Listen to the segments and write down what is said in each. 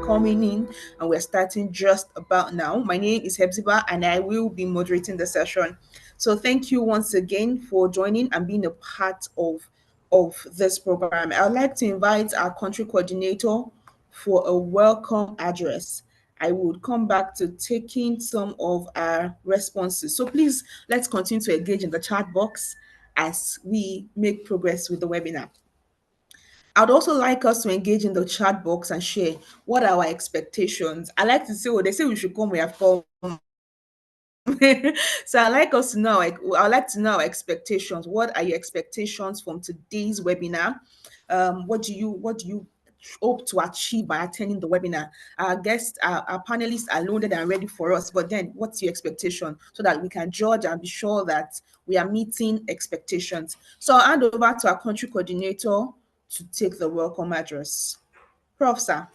coming in, and we're starting just about now. My name is Hepzibah, and I will be moderating the session. So thank you once again for joining and being a part of this program. I'd like to invite our country coordinator for a welcome address. I would come back to taking some of our responses. So please, let's continue to engage in the chat box as we make progress with the webinar. I'd also like us to engage in the chat box and share what are our expectations. I like to say, they say we should come, we have come. So I'd like us to know, I'd like to know our expectations. What are your expectations from today's webinar? What do you hope to achieve by attending the webinar? Our guests, our panelists are loaded and ready for us, but then what's your expectation so that we can judge and be sure that we are meeting expectations? So I'll hand over to our country coordinator to take the welcome address. Prof. Sir.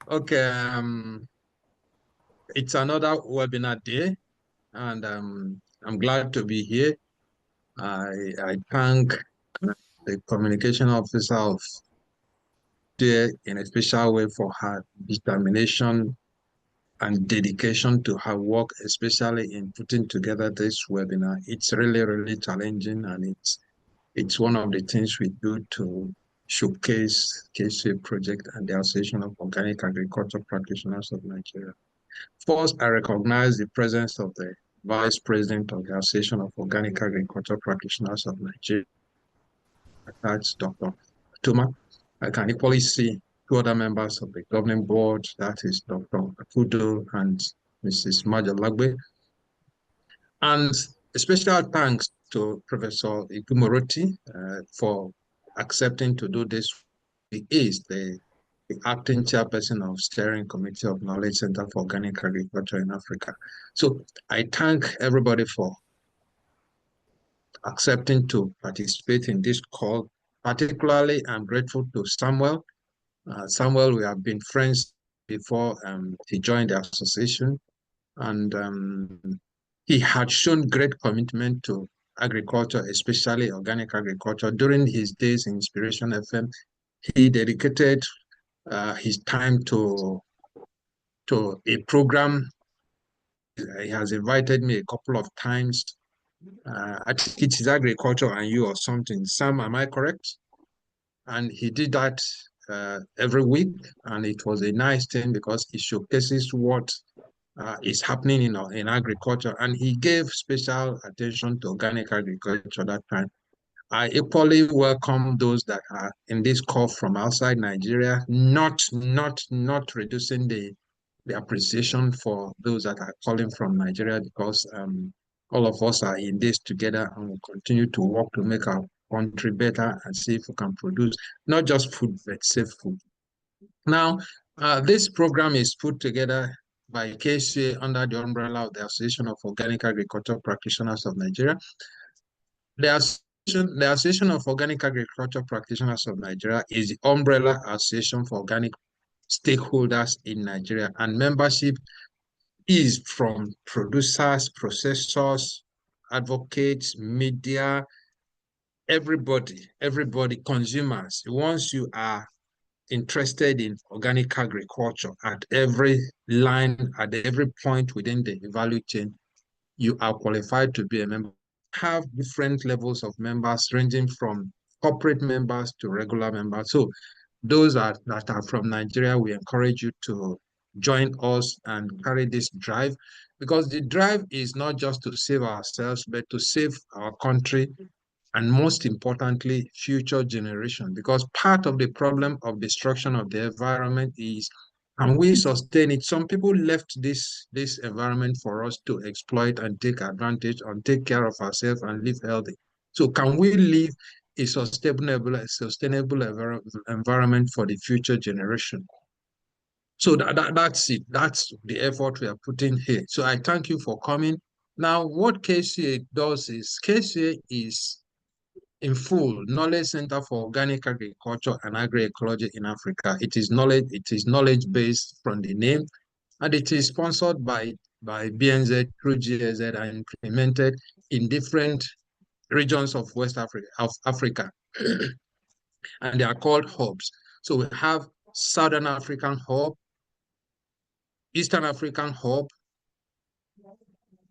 Okay, it's another webinar day, and I'm glad to be here. I thank the communication officer of DEA in a special way for her determination and dedication to her work, especially in putting together this webinar. It's really, really challenging, and it's one of the things we do to showcase KCA project and the Association of Organic Agriculture Practitioners of Nigeria. First, I recognize the presence of the Vice President of the Association of Organic Agriculture Practitioners of Nigeria. That's Dr. Tuma. I can equally see two other members of the governing board, that is Dr. Akudo and Mrs. Majalagbe. And a special thanks to Professor Igumoroti for accepting to do this. He is the acting chairperson of Steering Committee of Knowledge Center for Organic Agriculture in Africa. So I thank everybody for accepting to participate in this call. Particularly, I'm grateful to Samuel. Samuel, we have been friends before he joined the association, and he had shown great commitment to agriculture, especially organic agriculture. During his days in Inspiration FM, he dedicated his time to a program. He has invited me a couple of times. I think it is agriculture and you or something. Sam, am I correct? And he did that every week, and it was a nice thing because it showcases what is happening in agriculture, and he gave special attention to organic agriculture that time. I equally welcome those that are in this call from outside Nigeria, not reducing the appreciation for those that are calling from Nigeria, because all of us are in this together and we'll continue to work to make our country better and see if we can produce not just food, but safe food. Now, this program is put together by KCA under the umbrella of the Association of Organic Agriculture Practitioners of Nigeria. The Association of Organic Agriculture Practitioners of Nigeria is the umbrella association for organic stakeholders in Nigeria, and membership is from producers, processors, advocates, media, everybody, consumers. Once you are interested in organic agriculture at every line, at every point within the value chain, you are qualified to be a member. Have different levels of members ranging from corporate members to regular members. So those that are from Nigeria, we encourage you to join us and carry this drive, because the drive is not just to save ourselves, but to save our country, and most importantly, future generation. Because part of the problem of destruction of the environment is, can we sustain it? Some people left this environment for us to exploit and take advantage and take care of ourselves and live healthy. So can we live a sustainable environment for the future generation? So that's it. That's the effort we are putting here. So I thank you for coming. Now, what KCA does is, KCA is in full Knowledge Center for Organic Agriculture and Agroecology in Africa. It is knowledge-based from the name, and it is sponsored by by BNZ through GSZ are implemented in different regions of West Africa, and they are called hubs. So we have Southern African hub, Eastern African hub,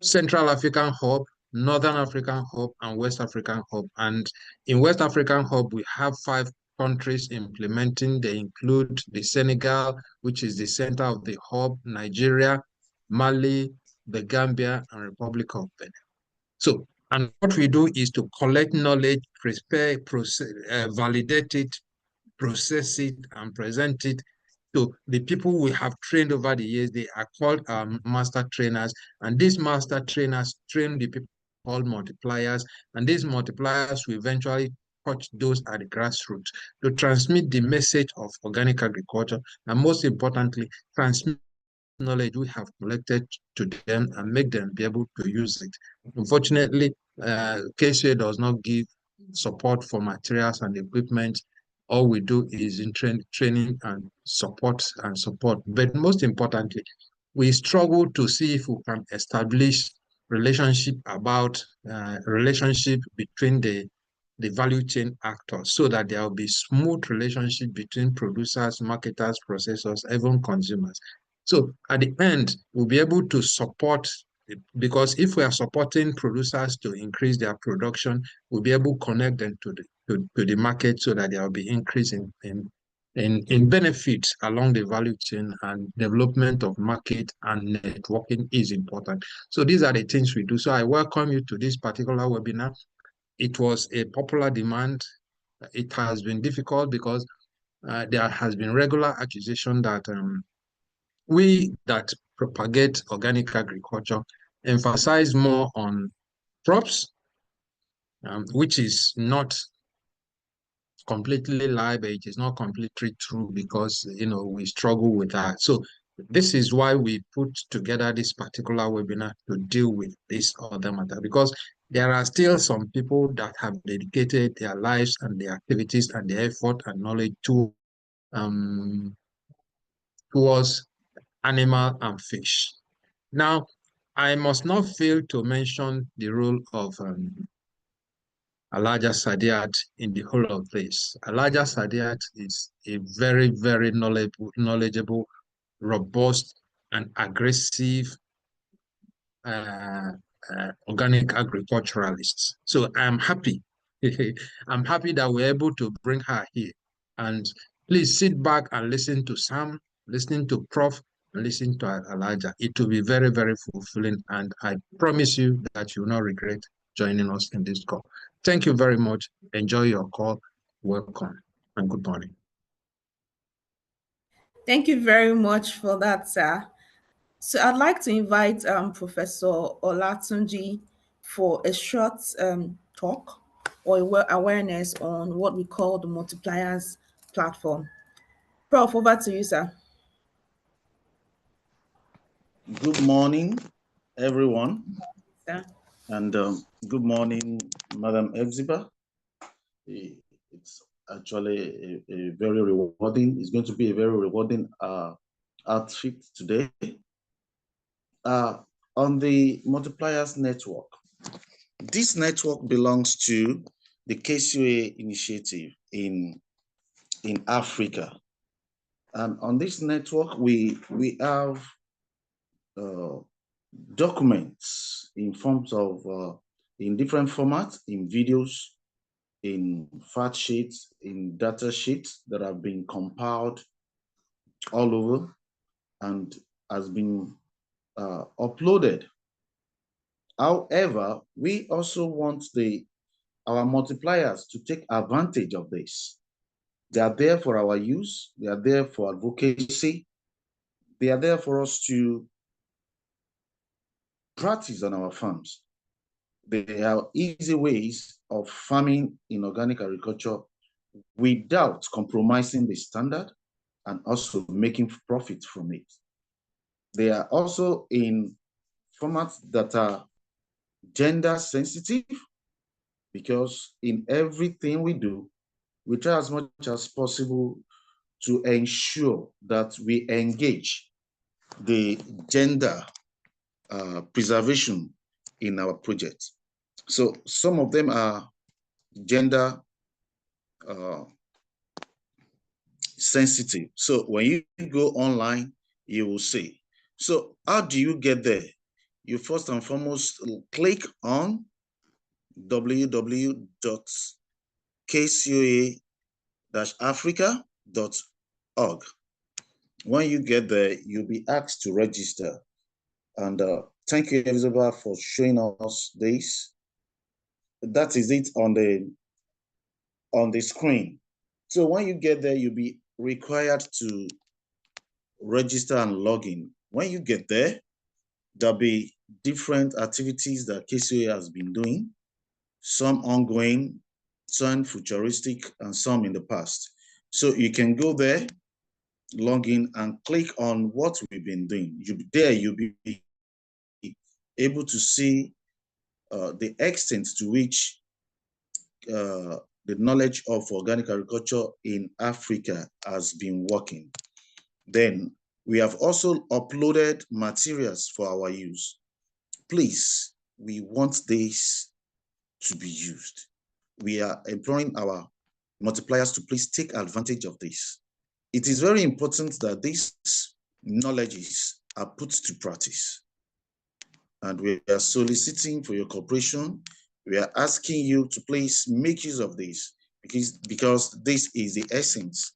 Central African hub, Northern African hub, and West African hub. And in West African hub, we have 5 countries implementing. They include the Senegal, which is the center of the hub, Nigeria, Mali, the Gambia, and Republic of Benin. So, and what we do is to collect knowledge, prepare, process, validate it, process it, and present it to the people we have trained over the years. They are called master trainers, and these master trainers train the people called multipliers, and these multipliers will eventually touch those at the grassroots to transmit the message of organic agriculture, and most importantly, transmit knowledge we have collected to them and make them be able to use it. Unfortunately, KCA does not give support for materials and equipment. All we do is in training and support and support. But most importantly, we struggle to see if we can establish relationship between the value chain actors so that there will be smooth relationship between producers, marketers, processors, even consumers. So at the end, we'll be able to support, because if we are supporting producers to increase their production, we'll be able to connect them to the market so that there will be increase in benefits along the value chain, and development of market and networking is important. So these are the things we do. So I welcome you to this particular webinar. It was a popular demand. It has been difficult because there has been regular accusation that we that propagate organic agriculture emphasize more on crops, which is not completely lie, but it is not completely true because we struggle with that. So this is why we put together this particular webinar to deal with this other matter, because there are still some people that have dedicated their lives and their activities and their effort and knowledge um, towards animal and fish. Now, I must not fail to mention the role of Elijah Sadiat in the whole of this. Elijah Sadiat is a very, very knowledgeable, robust, and aggressive uh, organic agriculturalist. So I'm happy. I'm happy that we're able to bring her here. And please sit back and listen to Sam, listen to Prof, and listen to Elijah. It will be very, very fulfilling. And I promise you that you will not regret joining us in this call. Thank you very much. Enjoy your call. Welcome and good morning. Thank you very much for that, sir. So I'd like to invite Professor Olatunji for a short talk or awareness on what we call the multipliers platform. Prof, over to you, sir. Good morning, everyone. Sir. And good morning, Madam Exhiba. It's actually a very rewarding, it's going to be a very rewarding outfit today. On the Multipliers Network, this network belongs to the KCA initiative in Africa. And on this network, we have documents in forms of in different formats, in videos, in fact sheets, in data sheets that have been compiled all over and has been uploaded. However, we also want our multipliers to take advantage of this. They are there for our use. They are there for advocacy. They are there for us to practice on our farms. There are easy ways of farming in organic agriculture without compromising the standard and also making profit from it. They are also in formats that are gender sensitive, because in everything we do, we try as much as possible to ensure that we engage the gender preservation in our project. So some of them are gender sensitive. So when you go online, you will see. So how do you get there? You first and foremost click on www.kcoa-africa.org. When you get there, you'll be asked to register. And thank you, Elizabeth, for showing us this. That is it on the screen. So when you get there, you'll be required to register and log in. When you get there, there'll be different activities that KCOA has been doing, some ongoing, some futuristic, and some in the past. So you can go there, log in, and click on what we've been doing. You'll be able to see the extent to which the knowledge of organic agriculture in Africa has been working. Then we have also uploaded materials for our use. Please, we want this to be used. We are employing our multipliers to please take advantage of this. It is very important that these knowledges are put to practice. And we are soliciting for your cooperation. We are asking you to please make use of this because this is the essence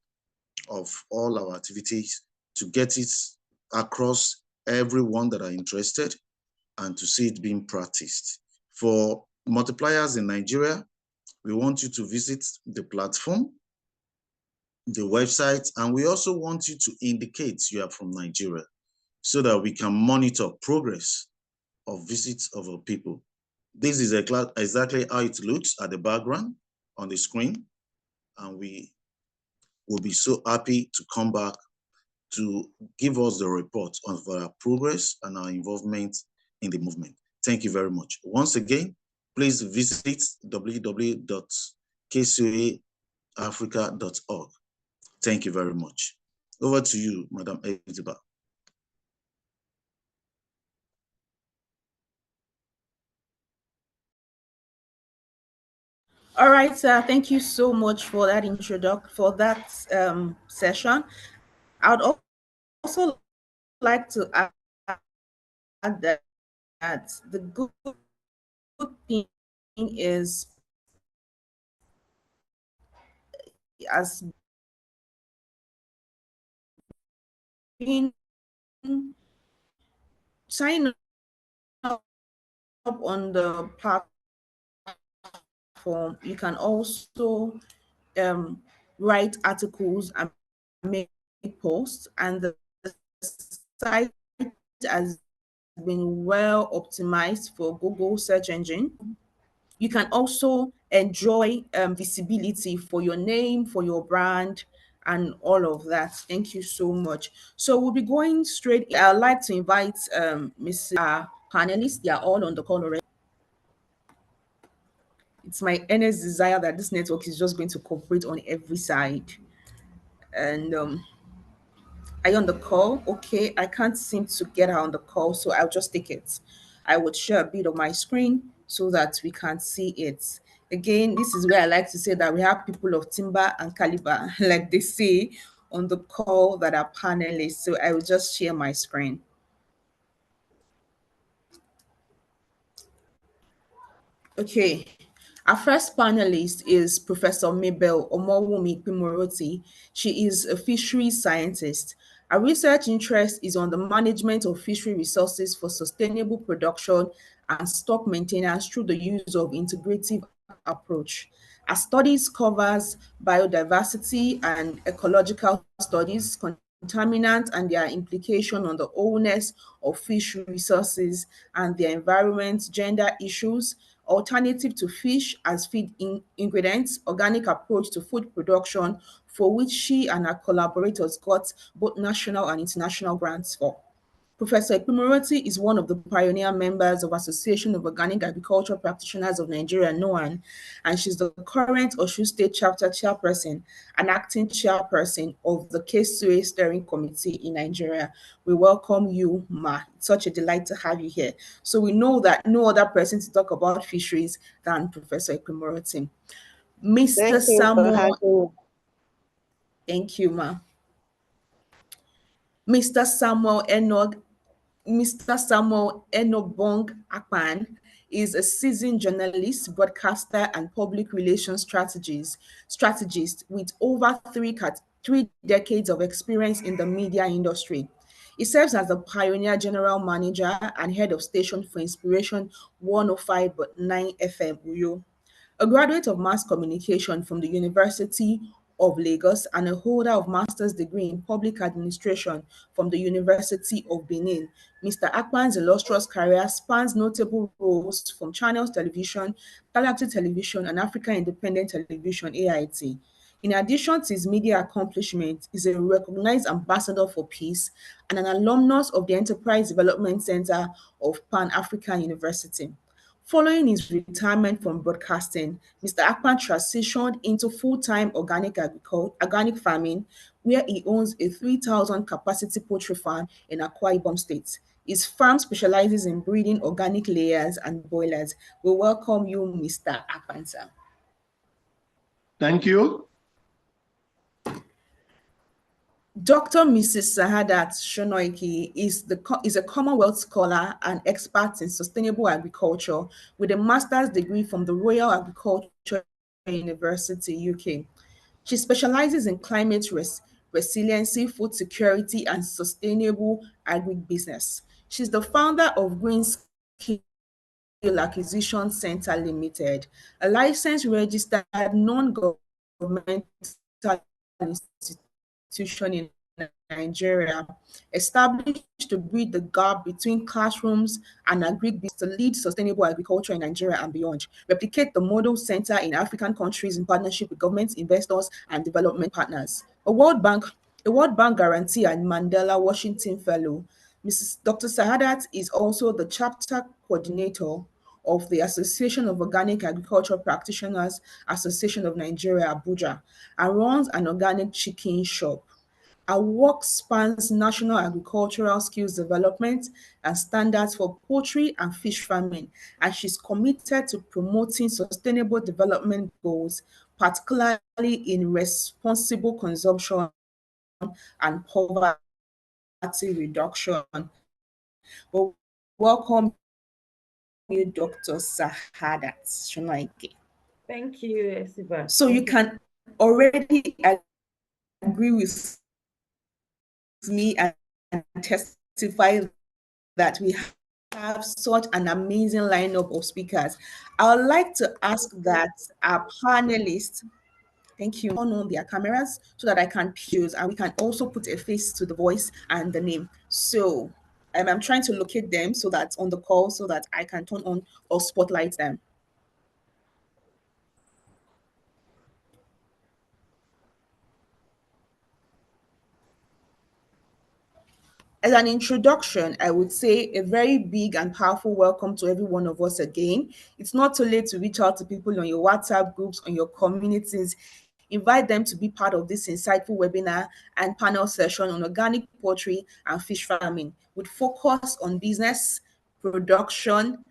of all our activities, to get it across everyone that are interested and to see it being practiced. For multipliers in Nigeria, we want you to visit the platform, the website, and we also want you to indicate you are from Nigeria so that we can monitor progress of visits of our people. This is exactly how it looks at the background on the screen, and we will be so happy to come back to give us the report on our progress and our involvement in the movement. Thank you very much. Once again, please visit www.kcoaafrica.org. Thank you very much. Over to you, Madam Ediba. All right, thank you so much for that session. I would also like to add that the good thing is, as being signing up on the platform, you can also write articles and make posts, and the site has been well optimized for Google search engine. You can also enjoy visibility for your name, for your brand, and all of that. Thank you so much. So we'll be going straight. I'd like to invite Miss panelists. They are all on the call already. It's my earnest desire that this network is just going to cooperate on every side. And are you on the call? Okay, I can't seem to get her on the call, so I'll just take it. I would share a bit of my screen so that we can see it. Again, this is where I like to say that we have people of timber and caliber, like they say on the call, that are panelists. So I will just share my screen. Okay, our first panelist is Professor Mabel Omowumi Pimoroti. She is a fisheries scientist. Her research interest is on the management of fishery resources for sustainable production and stock maintenance through the use of integrative approach. Her studies covers biodiversity and ecological studies, contaminants and their implication on the wholeness of fish resources and their environment, gender issues, alternative to fish as feed ingredients, organic approach to food production, for which she and her collaborators got both national and international grants for. Professor Ekpimoroti is one of the pioneer members of Association of Organic Agriculture Practitioners of Nigeria, NOAN, and she's the current Osun State Chapter Chairperson and acting chairperson of the KSUA Steering Committee in Nigeria. We welcome you, Ma. It's such a delight to have you here. So we know that no other person to talk about fisheries than Professor Ekpimoroti. Mr. Thank you for Samuel, having me. thank you, Ma. Mr. Samuel Enoch Mr. Samuel Enobong Akpan is a seasoned journalist, broadcaster, and public relations strategist with over three decades of experience in the media industry. He serves as the pioneer general manager and head of station for Inspiration 105.9 FM Uyo. A graduate of mass communication from the University of Lagos and a holder of master's degree in public administration from the University of Benin, Mr. Akpan's illustrious career spans notable roles from Channels Television, Galaxy Television, and Africa Independent Television (AIT). In addition to his media accomplishments, he is a recognized ambassador for peace and an alumnus of the Enterprise Development Center of Pan-African University. Following his retirement from broadcasting, Mr. Akpan transitioned into full-time organic farming, where he owns a 3,000 capacity poultry farm in Akwa Ibom State. His farm specializes in breeding organic layers and broilers. We welcome you, Mr. Akpan, sir. Thank you. Dr. Mrs. Sahadat Shonoiki is a Commonwealth scholar and expert in sustainable agriculture with a master's degree from the Royal Agricultural University, UK. She specializes in climate resiliency, food security, and sustainable agribusiness. She's the founder of Green Skill Acquisition Center Limited, a licensed registered non-governmental institution in Nigeria, established to bridge the gap between classrooms and agribusiness to lead sustainable agriculture in Nigeria and beyond, replicate the model center in African countries in partnership with governments, investors, and development partners. A World Bank guarantee and Mandela Washington Fellow, Mrs. Dr. Sahadat is also the chapter coordinator of the Association of Organic Agriculture Practitioners Association of Nigeria, Abuja, and runs an organic chicken shop. Her work spans national agricultural skills development and standards for poultry and fish farming, and she's committed to promoting sustainable development goals, particularly in responsible consumption and poverty reduction. Well, welcome you, Dr. Sahadat Shonaike. Thank you, Esiba. So you can already agree with me and testify that we have such an amazing lineup of speakers. I would like to ask that our panelists, thank you, turn on their cameras so that I can choose and we can also put a face to the voice and the name. So I'm trying to locate them so that on the call so that I can turn on or spotlight them. As an introduction, I would say a very big and powerful welcome to every one of us again. It's not too late to reach out to people on your WhatsApp groups, on your communities. Invite them to be part of this insightful webinar and panel session on organic poultry and fish farming with focus on business, production,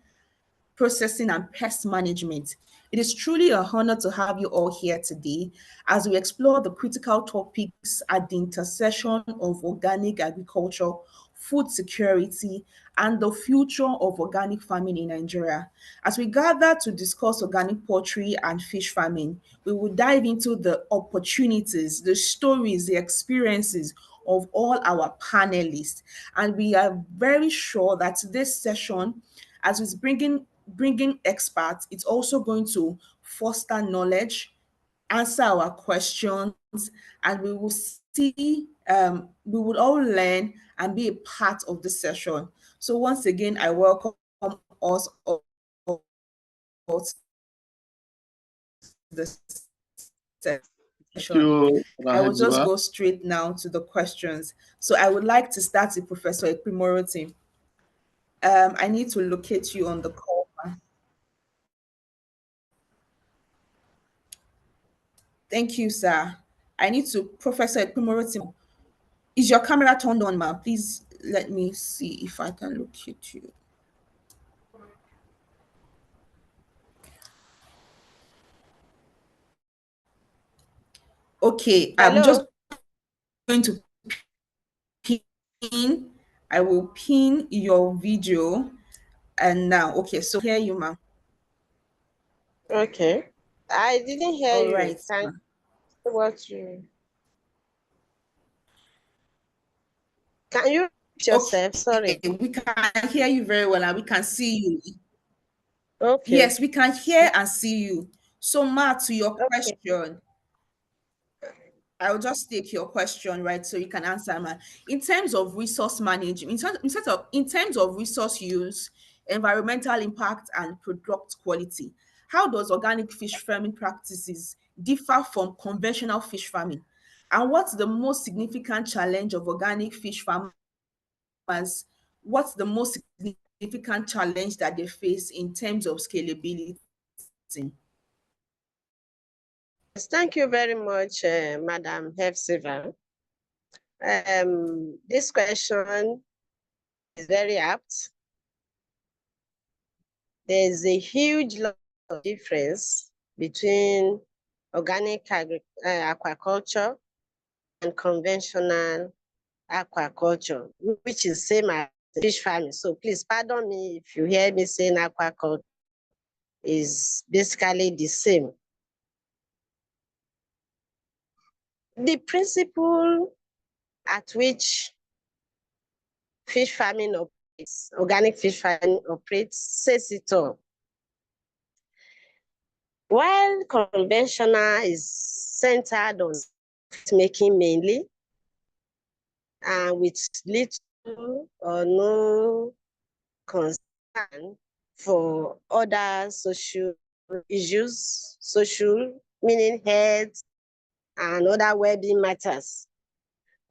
processing, and pest management. It is truly a honor to have you all here today as we explore the critical topics at the intersection of organic agriculture, food security, and the future of organic farming in Nigeria. As we gather to discuss organic poultry and fish farming, we will dive into the opportunities, the stories, the experiences of all our panelists. And we are very sure that this session, as it's bringing experts, it's also going to foster knowledge, answer our questions, and we will see, we would all learn and be a part of the session. So once again, I welcome us all to the session. Thank you, I will just Hepzibah. go straight now to the questions. So I would like to start with Professor Ekpimoroti. I need to locate you on the call. Thank you, sir. I need to, Professor Ekpimoroti. Is your camera turned on, ma'am? Please let me see if I can locate you. Okay, I'm Hello. just going to pin. I will pin your video. And now, okay, so hear you, ma'am. Okay. I didn't hear All you. right. Can Ma'am. you what you can you repeat yourself? Okay, Sorry. we can hear you very well and we can see you. Okay. Yes, we can hear and see you. So, Ma, to your Okay. question, I'll just take your question, right? So you can answer, Ma. In terms of resource management, in terms of resource use, environmental impact, and product quality, how does organic fish farming practices differ from conventional fish farming? And what's the most significant challenge of organic fish farmers? What's the most significant challenge that they face in terms of scalability? Yes, thank you very much, Madam Hefsiva. This question is very apt. There's a huge lot of difference between organic aquaculture and conventional aquaculture, which is same as fish farming. So please pardon me if you hear me saying aquaculture is basically the same. The principle at which fish farming operates, organic fish farming operates, says it all. While conventional is centered on making mainly, and with little or no concern for other social issues, social meaning health and other well-being matters.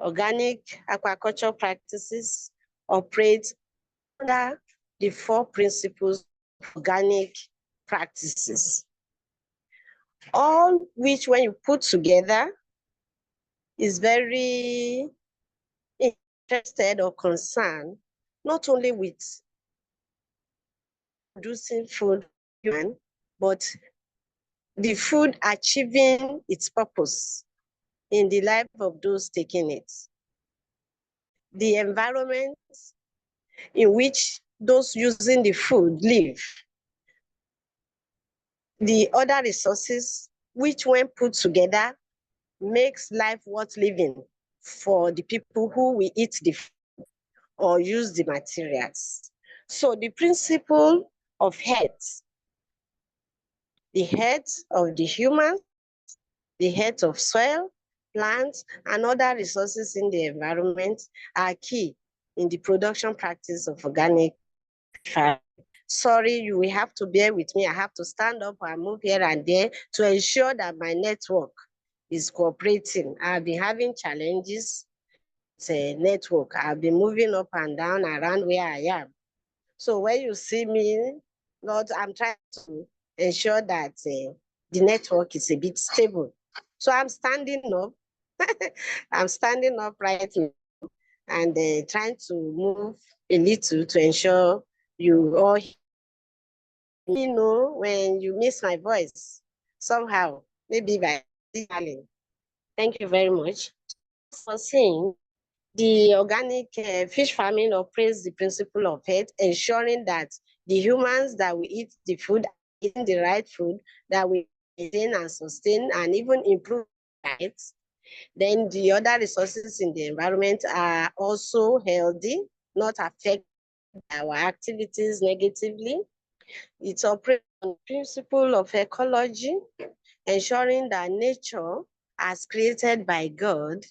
Organic aquaculture practices operate under the 4 principles of organic practices, all which when you put together is very interested or concerned not only with producing food, but the food achieving its purpose in the life of those taking it. The environment in which those using the food live. The other resources, which when put together, makes life worth living for the people who will eat the food or use the materials. So the principle of health, the health of the human, the health of soil, plants, and other resources in the environment are key in the production practice of organic farming. Sorry, you will have to bear with me. I have to stand up and move here and there to ensure that my network is cooperating. I've been having challenges with network. I've been moving up and down around where I am. So when you see me, I'm trying to ensure that the network is a bit stable. So I'm standing up. I'm standing up right now and trying to move a little to ensure you all know when you miss my voice somehow, maybe by signaling. Thank you very much for saying. The organic fish farming operates the principle of health, ensuring that the humans that we eat the food, eating the right food, that we maintain and sustain and even improve diets. Then the other resources in the environment are also healthy, not affect our activities negatively. It operates on the principle of ecology, ensuring that nature, as created by God,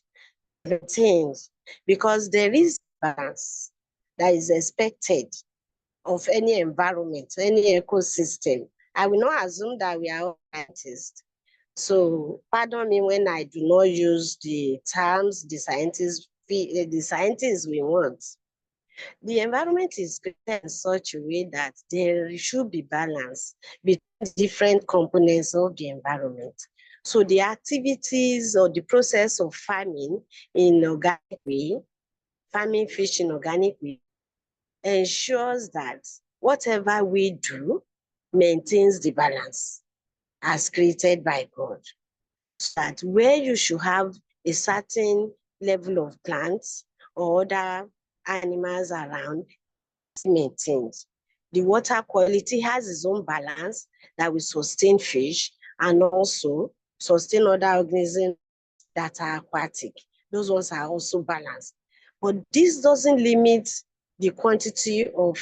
maintains, because there is balance that is expected of any environment, any ecosystem. I will not assume that we are all scientists. So pardon me when I do not use the terms the scientists we want. The environment is created in such a way that there should be balance between different components of the environment. So the activities or the process of farming in organic way, farming fish in organic way, ensures that whatever we do maintains the balance as created by God. So that where you should have a certain level of plants or other animals around, maintained. The water quality has its own balance that will sustain fish and also sustain other organisms that are aquatic. Those ones are also balanced. But this doesn't limit the quantity of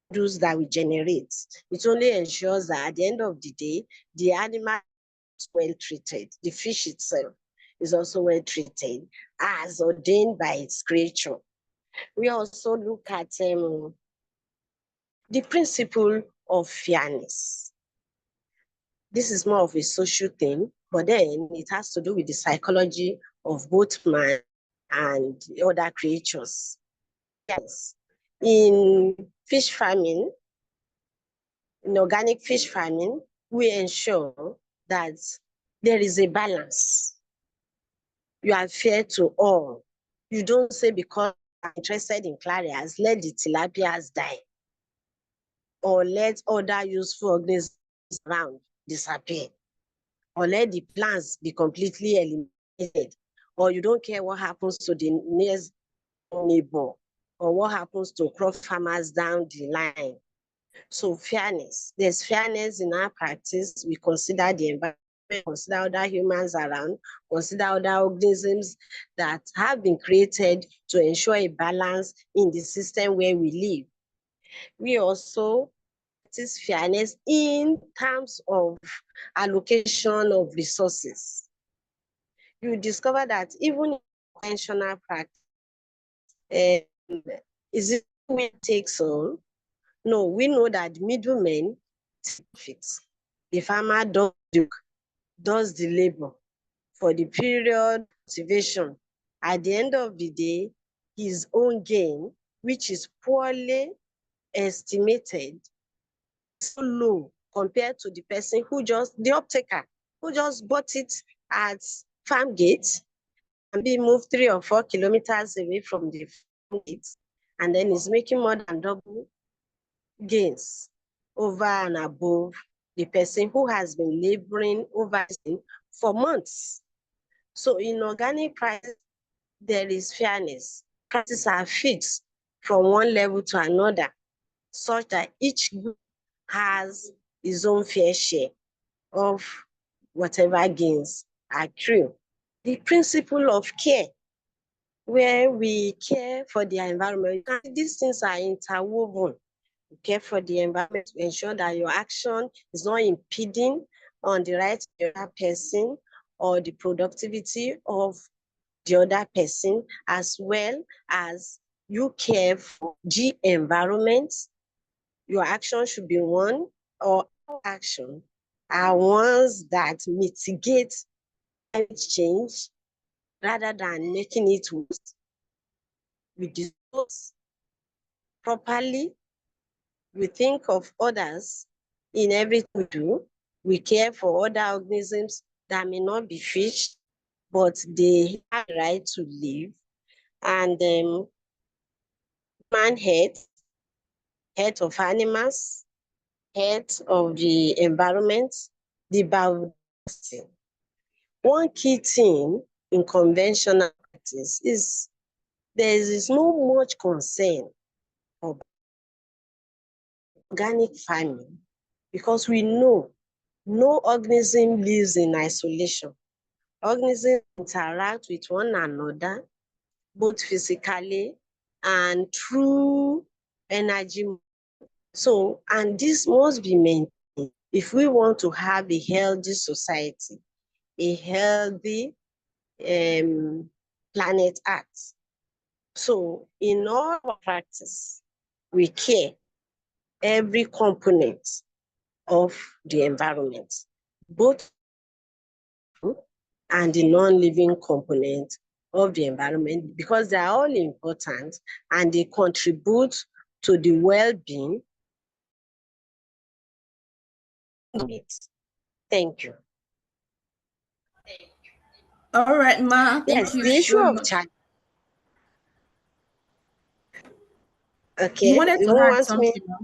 produce that we generate. It only ensures that at the end of the day, the animal is well treated. The fish itself is also well treated as ordained by its creature. We also look at the principle of fairness. This is more of a social thing, but then it has to do with the psychology of both man and other creatures. Yes, in fish farming, in organic fish farming, we ensure that there is a balance. You are fair to all. You don't say because I'm interested in clarias, let the tilapias die, or let other useful organisms around disappear, or let the plants be completely eliminated, or you don't care what happens to the next neighbor, or what happens to crop farmers down the line. So fairness, there's fairness in our practice. We consider the environment, consider other humans around, consider other organisms that have been created to ensure a balance in the system where we live. We also practice fairness in terms of allocation of resources. You discover that even in conventional practice, is it we takes all? No, we know that middlemen profits. The farmer does the labor for the period cultivation. At the end of the day, his own gain, which is poorly estimated, so low compared to the person who the uptaker, who just bought it at farm gate and be moved 3 or 4 kilometers away from the farm gate, and then is making more than double gains over and above the person who has been laboring over for months. So in organic prices, there is fairness. Prices are fixed from one level to another, such that each group has its own fair share of whatever gains accrue. The principle of care, where we care for the environment. These things are interwoven. You care for the environment to ensure that your action is not impeding on the rights of the other person or the productivity of the other person, as well as you care for the environment. Your action should be one, or action are ones that mitigate climate change rather than making it worse. We dispose properly. We think of others in everything we do. We care for other organisms that may not be fish, but they have the right to live. And human health of animals, health of the environment, the biodiversity. One key thing in conventional practice is there is no much concern about organic farming because we know no organism lives in isolation. Organisms interact with one another, both physically and through energy. So, and this must be maintained if we want to have a healthy society, a healthy planet Earth. So, in all our practice, we care every component of the environment, both and the non-living component of the environment, because they are all important and they contribute to the well-being of it. Thank you. All right, Ma. Thank Yes, you the issue so of much. challenge. You Okay, wanted you to don't add want me? something, Ma?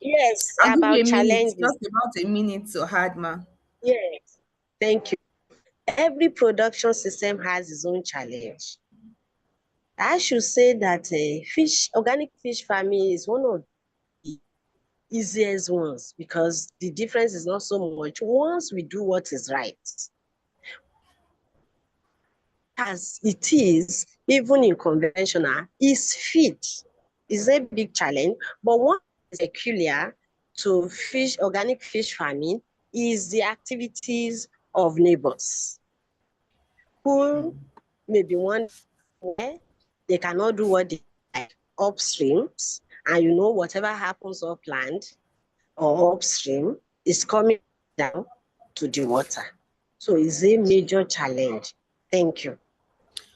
Yes, I'll give you about a minute, challenges. just about a minute to add, Ma. Yes, thank you. Every production system has its own challenge. I should say that organic fish farming is one of the easiest ones because the difference is not so much once we do what is right. As it is, even in conventional, is feed is a big challenge, but one is peculiar to organic fish farming is the activities of neighbors who may be one where they cannot do what they like upstreams, and whatever happens upland or upstream is coming down to the water. So it's a major challenge. Thank you.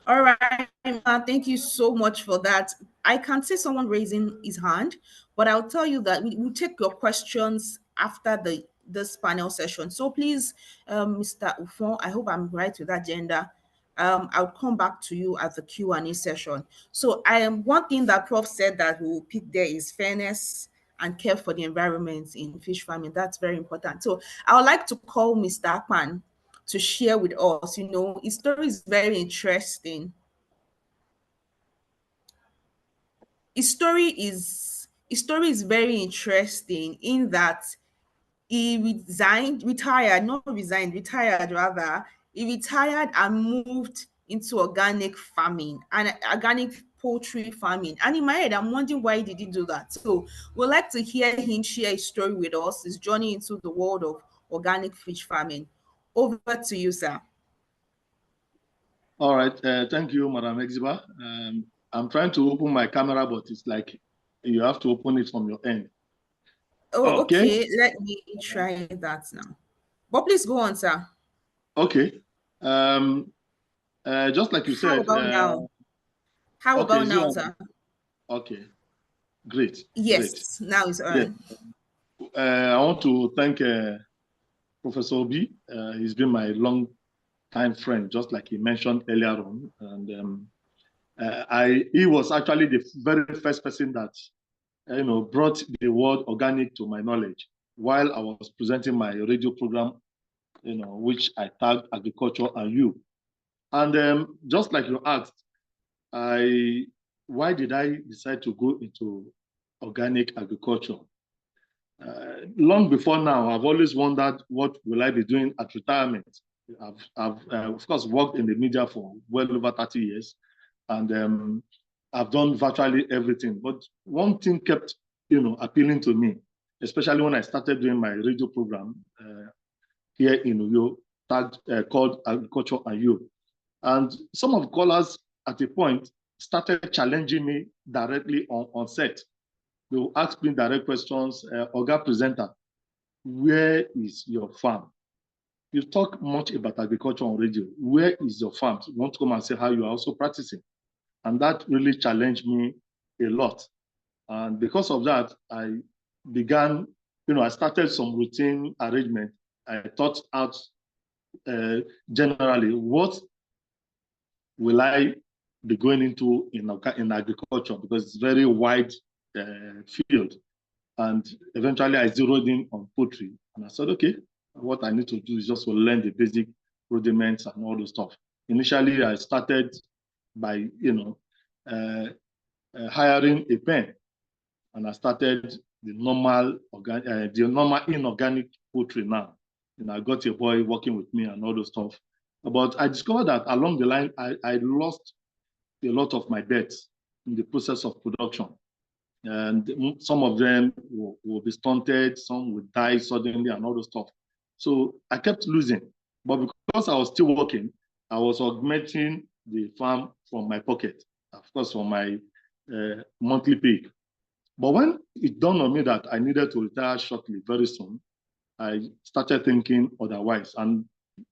All right, Ma, thank you so much for that. I can see someone raising his hand, but I'll tell you that we'll take your questions after this panel session. So please, Mr. Ufon, I hope I'm right with that gender. I'll come back to you at the Q&A session. So one thing that Prof said that we will pick there is fairness and care for the environment in fish farming. That's very important. So I would like to call Mr. Akpan to share with us. His story is very interesting. His story is very interesting in that he retired rather. He retired and moved into organic farming and organic poultry farming. And in my head, I'm wondering why did he do that? So we'd like to hear him share his story with us, his journey into the world of organic fish farming. Over to you, sir. All right. Thank you, Madam Exiba. I'm trying to open my camera, but it's like you have to open it from your end. Oh, Okay. okay. Let me try that now. But please go on, sir. Okay. Just like you How said. about now? How Okay. about now, sir? Okay. Great. Great. Yes, now it's Yes. on. I want to thank Professor Obi. He's been my long time friend, just like he mentioned earlier on. And he was actually the very first person that brought the word organic to my knowledge while I was presenting my radio program, which I tagged Agriculture and You. And just like you asked, why did I decide to go into organic agriculture? Long before now, I've always wondered what will I be doing at retirement. I've of course worked in the media for well over 30 years, and I've done virtually everything. But one thing kept, appealing to me, especially when I started doing my radio program here in Uyo, called Agriculture and You. And some of the callers at a point started challenging me directly on set. They will ask me direct questions. Oga presenter, where is your farm? You talk much about agriculture on radio. Where is your farm? You want to come and say how you are also practicing. And that really challenged me a lot. And because of that, I began, I started some routine arrangement. I thought out generally, what will I be going into in agriculture? Because it's very wide field. And eventually I zeroed in on poultry. And I said, okay, what I need to do is just to learn the basic rudiments and all those stuff. Initially, I started by, hiring a pen. And I started the normal inorganic poultry now. And I got a boy working with me and all those stuff. But I discovered that along the line, I lost a lot of my birds in the process of production. And some of them will be stunted, some will die suddenly and all those stuff. So I kept losing. But because I was still working, I was augmenting the farm from my pocket, of course, from my monthly pay. But when it dawned on me that I needed to retire shortly, very soon, I started thinking otherwise. And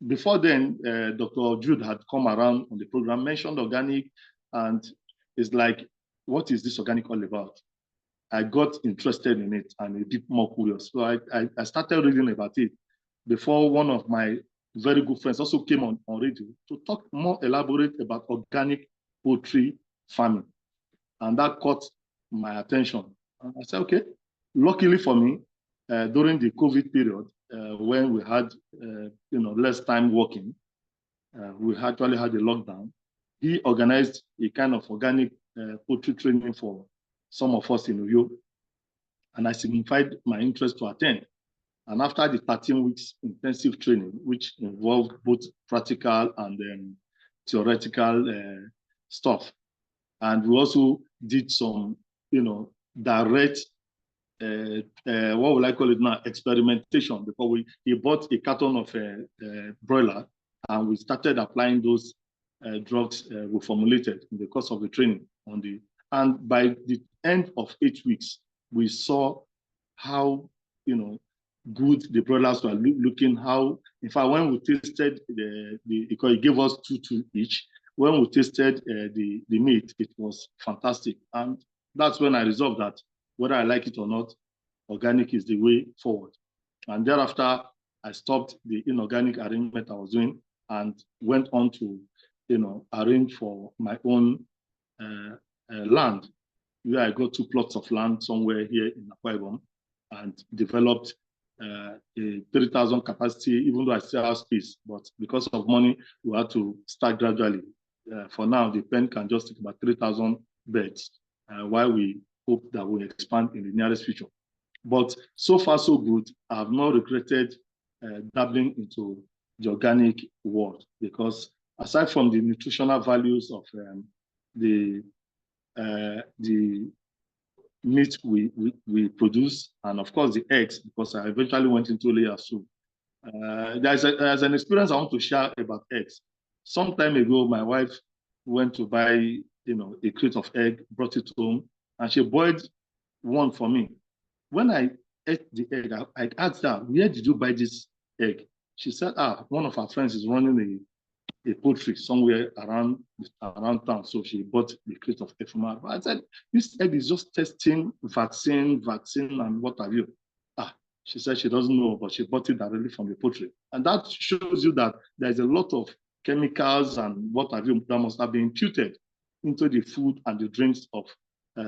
before then, Dr. Jude had come around on the program, mentioned organic, and it's like, what is this organic all about? I got interested in it and a bit more curious. So I started reading about it before one of my very good friends also came on radio to talk more elaborate about organic poultry farming. And that caught my attention. And I said, okay. Luckily for me, during the COVID period, when we had less time working, we actually had a lockdown. He organized a kind of organic poultry training for some of us in Uyo, and I signified my interest to attend. And after the 13 weeks intensive training, which involved both practical and theoretical stuff, and we also did some, direct, what would I call it now, experimentation, because he bought a carton of broiler, and we started applying those drugs we formulated in the course of the training and by the end of 8 weeks, we saw how, good the broilers were looking, how, in fact, when we tasted because he gave us two each, when we tasted the meat, it was fantastic. And that's when I resolved that whether I like it or not, organic is the way forward. And thereafter, I stopped the inorganic arrangement I was doing and went on to, arrange for my own land, where I got 2 plots of land somewhere here in Akwa Ibom and developed a 3,000 capacity, even though I still have space. But because of money, we had to start gradually. For now, the pen can just take about 3,000 beds, while we hope that we'll expand in the nearest future. But so far, so good. I have not regretted dabbling into the organic world, because aside from the nutritional values of the meat we produce, and of course the eggs, because I eventually went into layer soup. There's an experience I want to share about eggs. Some time ago, my wife went to buy, a crate of egg, brought it home, and she boiled one for me. When I ate the egg, I asked her, where did you buy this egg? She said, one of her friends is running a poultry somewhere around town. So she bought the crate of egg from her. I said, this egg is just testing vaccine, and what have you. She said she doesn't know, but she bought it directly from the poultry. And that shows you that there's a lot of chemicals and what have you that must have been imputed into the food and the drinks of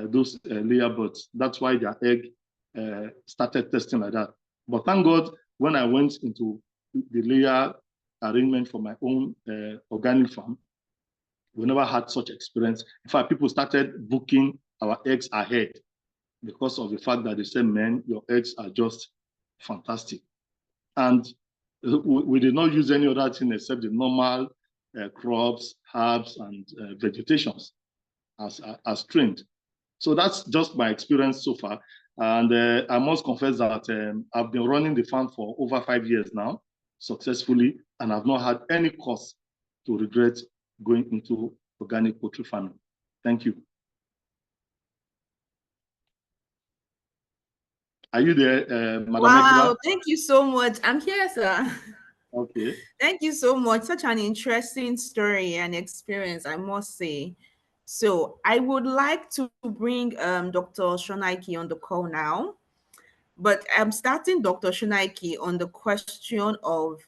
those layer birds. That's why their egg started testing like that. But thank God, when I went into the layer arrangement for my own organic farm, we never had such experience. In fact, people started booking our eggs ahead because of the fact that they said, man, your eggs are just fantastic. And we did not use any other thing except the normal crops, herbs, and vegetations as trained. So that's just my experience so far. And I must confess that I've been running the farm for over 5 years now, successfully, and I've not had any cause to regret going into organic poultry farming. Thank you. Are you there, Madam Wow, Exba? thank you so much. I'm here, sir. Okay. Thank you so much. Such an interesting story and experience, I must say. So I would like to bring Dr. Shonaiki on the call now, but I'm starting Dr. Shonaiki on the question of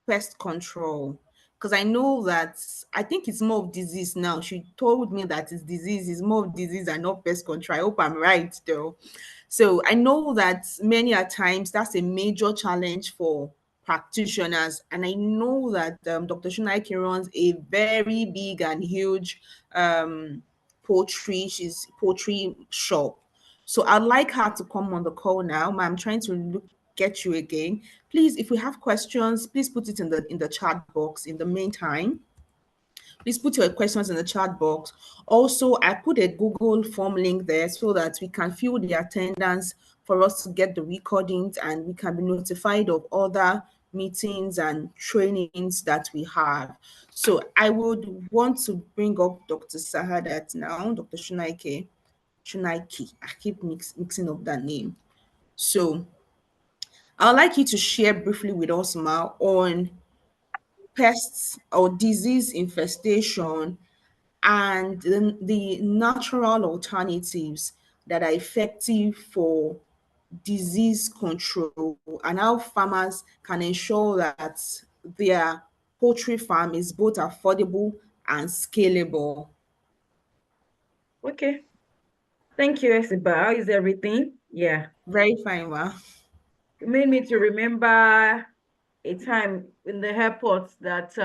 pest control, because I know that I think it's more of disease now. She told me that it's disease, is more of disease and not pest control. I hope I'm right though. So I know that many a times that's a major challenge for practitioners, and I know that Dr. Shunaiki runs a very big and huge poultry shop. So I'd like her to come on the call now. I'm trying to get you again. Please, if we have questions, please put it in the chat box. In the meantime, please put your questions in the chat box. Also, I put a Google form link there so that we can fill the attendance for us to get the recordings, and we can be notified of other meetings and trainings that we have. So I would want to bring up Dr. Sahadat now, Dr. Shunaiki. I keep mixing up that name. So I'd like you to share briefly with us, Ma, on pests or disease infestation and the natural alternatives that are effective for disease control and how farmers can ensure that their poultry farm is both affordable and scalable. Okay. Thank you, Esiba. How is everything? Yeah. Very fine, Ma. It made me to remember a time in the airport that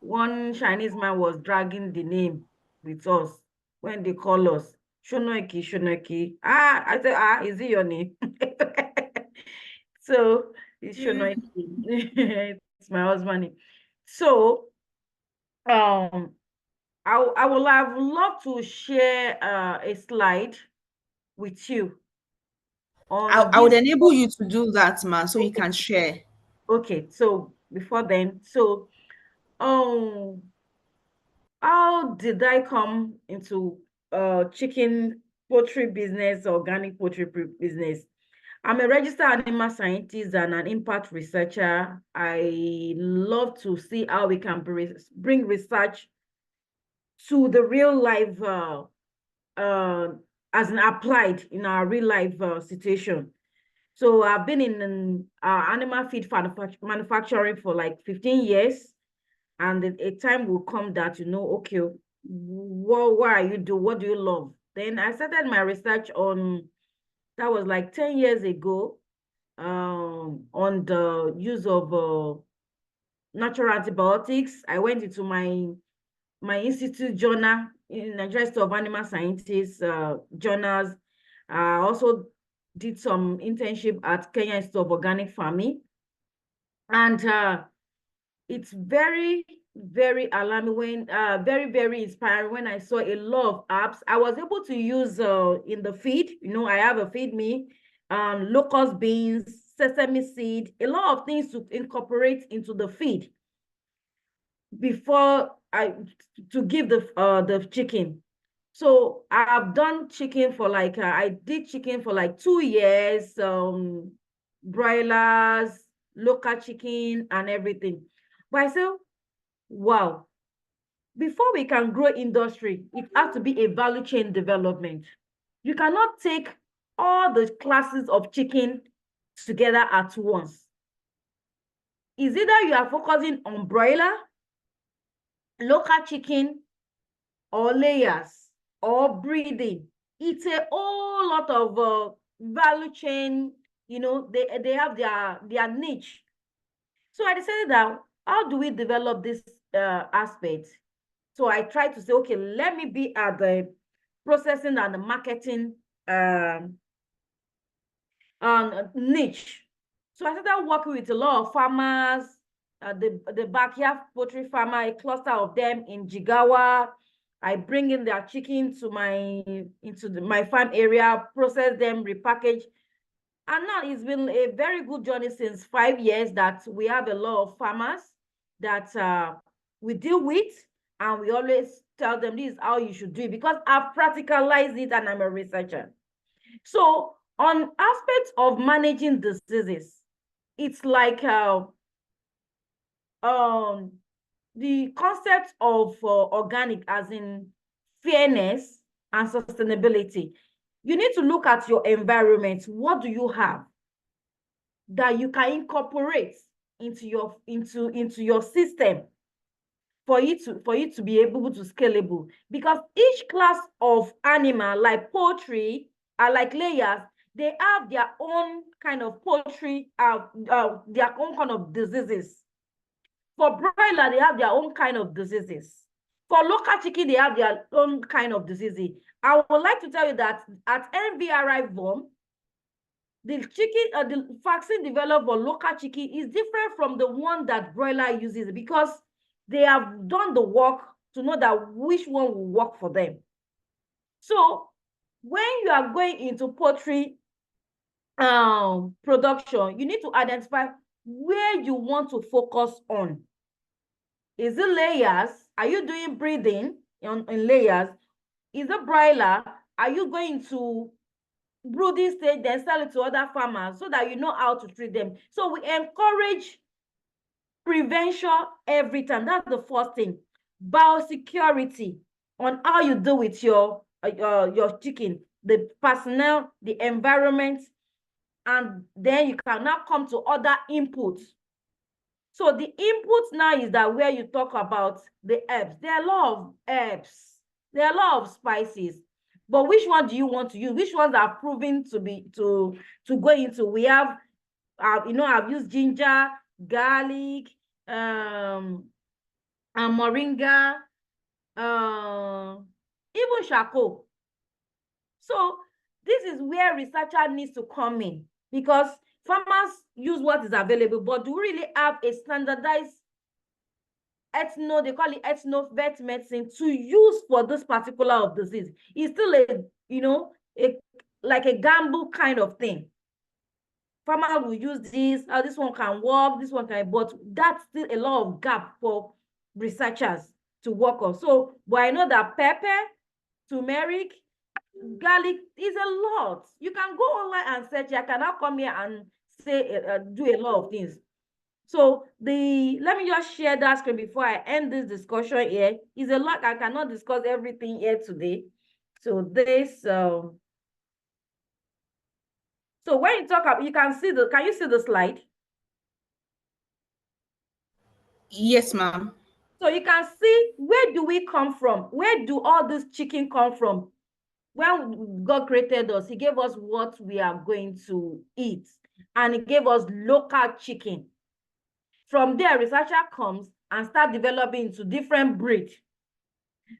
one Chinese man was dragging the name with us when they call us Shonoki, Shonoki. I said, is it your name? So it's Shonoki. It's my husband name. So um I would have loved to share a slide with you on I would this. enable you to do that, Ma, so you Okay, can share. okay. So before then, so um how did I come into chicken poultry business, organic poultry business? I'm a registered animal scientist and an impact researcher. I love to see how we can bring research to the real life uh, as an applied in our real life situation. So I've been in animal feed manufacturing for like 15 years. And a time will come that, okay, what are you do? What do you love? Then I started my research on, that was like 10 years ago, on the use of natural antibiotics. I went into my institute journal in Nigeria Institute of Animal Scientists journals. I also did some internship at Kenya Institute of Organic Farming. And it's very, very alarming when, very, very inspiring when I saw a lot of apps I was able to use in the feed. I have a feed me, locust beans, sesame seed, a lot of things to incorporate into the feed before to give the chicken. So I've done chicken for like, I did chicken for like 2 years, broilers, local chicken and everything. But I said, wow, before we can grow industry, it has to be a value chain development. You cannot take all the classes of chicken together at once. Is either you are focusing on broiler, local chicken, or layers, or breeding. It's a whole lot of value chain. They have their niche. So I decided that, how do we develop this aspect? So I tried to say, okay, let me be at the processing and the marketing niche. So I started working with a lot of farmers, the backyard poultry farmer, a cluster of them in Jigawa. I bring in their chicken to my farm area, process them, repackage. And now it's been a very good journey since 5 years that we have a lot of farmers that we deal with, and we always tell them this is how you should do it because I've practicalized it and I'm a researcher. So on aspects of managing diseases, it's like the concept of organic as in fairness and sustainability. You need to look at your environment. What do you have that you can incorporate into your system for you to be able to scalable? Because each class of animal, like poultry are like layers, they have their own kind of poultry, their own kind of diseases. For broiler, they have their own kind of diseases. For local chicken, they have their own kind of diseases. I would like to tell you that at NVRI VOM, the chicken, the vaccine developed for local chicken is different from the one that broiler uses because they have done the work to know that which one will work for them. So when you are going into poultry production, you need to identify where you want to focus on. Is it layers? Are you doing breeding in layers? Is it broiler? Are you going to brooding stage, then sell it to other farmers so that you know how to treat them. So we encourage prevention every time. That's the first thing. Biosecurity on how you deal with your chicken, the personnel, the environment, and then you can now come to other inputs. So the inputs now is that where you talk about the herbs. There are a lot of herbs. There are a lot of spices. But which one do you want to use? Which ones are proven to be to go into? We have, I've used ginger, garlic, and moringa, even charcoal. So this is where researcher needs to come in, because farmers use what is available, but do we really have a standardized they call it ethno-vet medicine to use for this particular disease? It's still like a gamble kind of thing. Farmer will use this one can work, this one can, but that's still a lot of gap for researchers to work on. So, but I know that pepper, turmeric, garlic is a lot. You can go online and search. I cannot come here and say do a lot of things. So let me just share that screen before I end this discussion here. It's a lot. I cannot discuss everything here today. So this so when you talk about, you can see can you see the slide? Yes, ma'am. So you can see, where do we come from? Where do all this chicken come from? When God created us, he gave us what we are going to eat, and he gave us local chicken. From there, researcher comes and start developing into different breeds.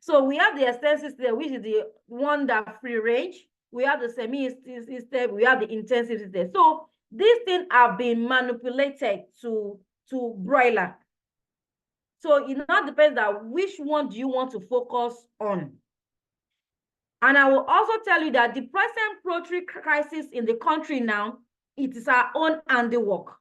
So we have the extensive system, which is the one that free range. We have the semi-system, we have the intensive system. So these things have been manipulated to broiler. So it now depends on which one do you want to focus on. And I will also tell you that the present poultry crisis in the country now, it is our own handiwork.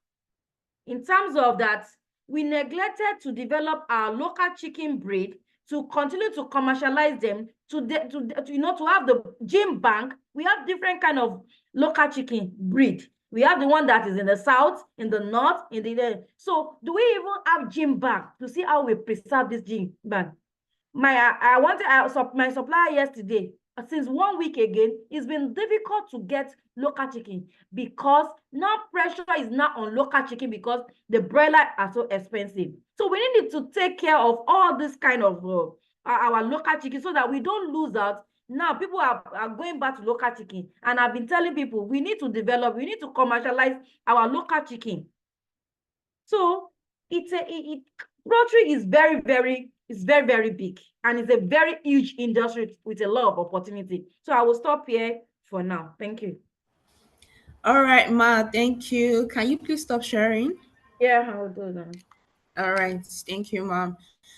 In terms of that, we neglected to develop our local chicken breed, to continue to commercialize them, to have the gene bank. We have different kind of local chicken breed. We have the one that is in the south, in the north, in the so do we even have gene bank to see how we preserve this gene bank? My supplier yesterday, since 1 week again, it's been difficult to get local chicken, because now pressure is not on local chicken because the broiler are so expensive. So we need to take care of all this kind of our local chicken, so that we don't lose out. Now people are going back to local chicken, and I've been telling people we need to develop, we need to commercialize our local chicken. So poultry is very, very big, and it's a very huge industry with a lot of opportunity. So I will stop here for now. Thank you. All right, Ma, thank you. Can you please stop sharing? Yeah, I will do that. All right, thank you, ma'am.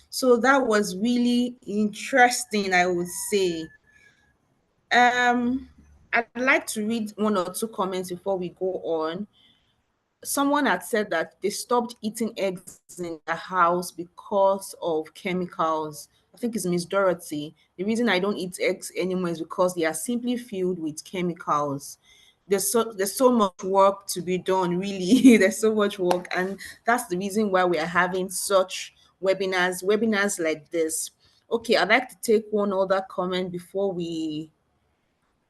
So that was really interesting, I would say. I'd like to read one or two comments before we go on. Someone had said that they stopped eating eggs in the house because of chemicals. I think it's Miss Dorothy. The reason I don't eat eggs anymore is because they are simply filled with chemicals. There's so much work to be done, really. There's so much work, and that's the reason why we are having such webinars like this. Okay, I'd like to take one other comment before we.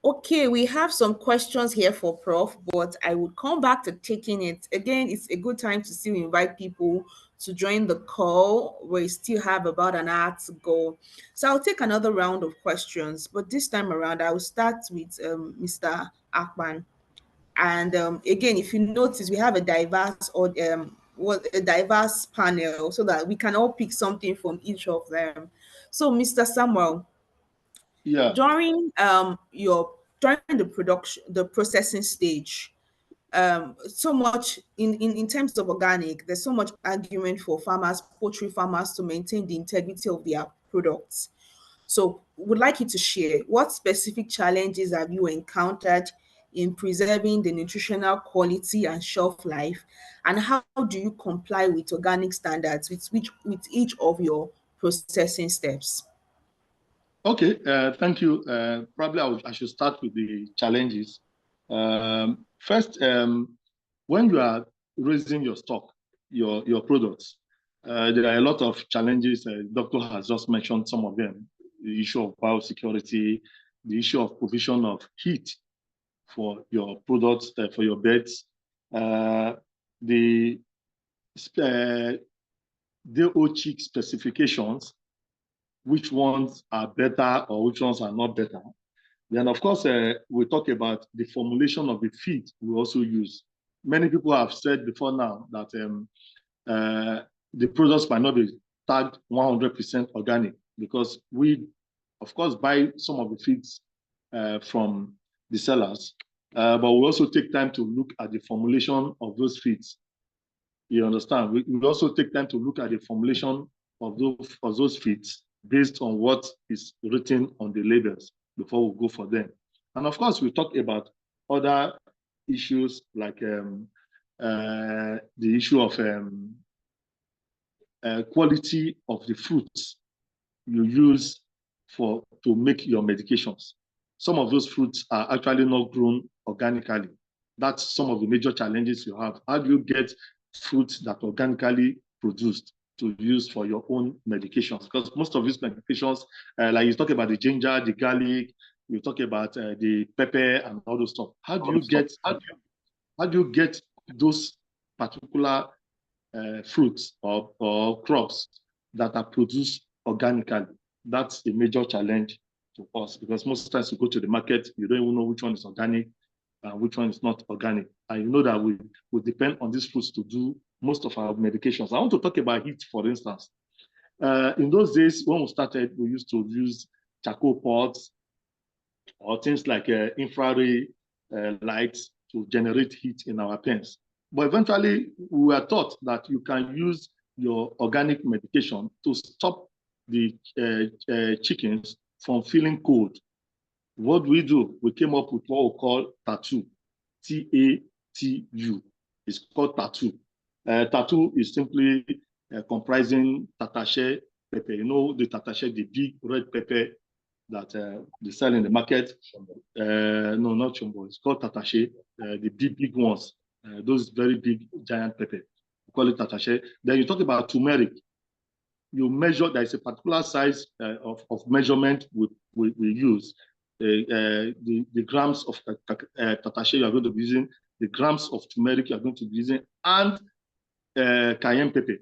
Okay, we have some questions here for Prof, but I would come back to taking it. Again, it's a good time to still invite people to join the call. We still have about an hour to go. So I'll take another round of questions, but this time around, I will start with Mr. Akpan. And again, if you notice, we have a diverse panel so that we can all pick something from each of them. So, Mr. Samuel, Yeah. during the processing stage, so much in terms of organic, there's so much argument for poultry farmers, to maintain the integrity of their products. So would like you to share, what specific challenges have you encountered in preserving the nutritional quality and shelf life, and how do you comply with organic standards with each of your processing steps? Okay, thank you. Probably I should start with the challenges. First, when you are raising your stock, your products, there are a lot of challenges. Doctor has just mentioned some of them. The issue of biosecurity, the issue of provision of heat for your products, for your beds, the DO chick specifications, which ones are better or which ones are not better. Then, of course, we talk about the formulation of the feed we also use. Many people have said before now that the products might not be tagged 100% organic because we, of course, buy some of the feeds from the sellers, but we also take time to look at the formulation of those feeds. You understand? We also take time to look at the formulation of those feeds based on what is written on the labels before we go for them. And of course, we talk about other issues like the issue of quality of the fruits you use to make your medications. Some of those fruits are actually not grown organically. That's some of the major challenges you have. How do you get fruits that are organically produced to use for your own medications? Because most of these medications, like you talk about the ginger, the garlic, you talk about the pepper and all those stuff. How do you get those particular fruits or crops that are produced organically? That's a major challenge to us because most times you go to the market, you don't even know which one is organic and which one is not organic. And you know that we depend on these fruits to do most of our medications. I want to talk about heat, for instance. In those days, when we started, we used to use charcoal pots or things like infrared lights to generate heat in our pens. But eventually, we were taught that you can use your organic medication to stop the chickens from feeling cold. What do? We came up with what we call tattoo, T-A-T-U. It's called tattoo. Tattoo is simply comprising tatache pepper. You know the tatache, the big red pepper that they sell in the market. No, not chumbo. It's called tatache, the big ones. Those very big giant pepper. We call it tatache. Then you talk about turmeric. You measure, there is a particular size of measurement we use. The grams of tatache you are going to be using, the grams of turmeric you are going to be using, and cayenne pepper.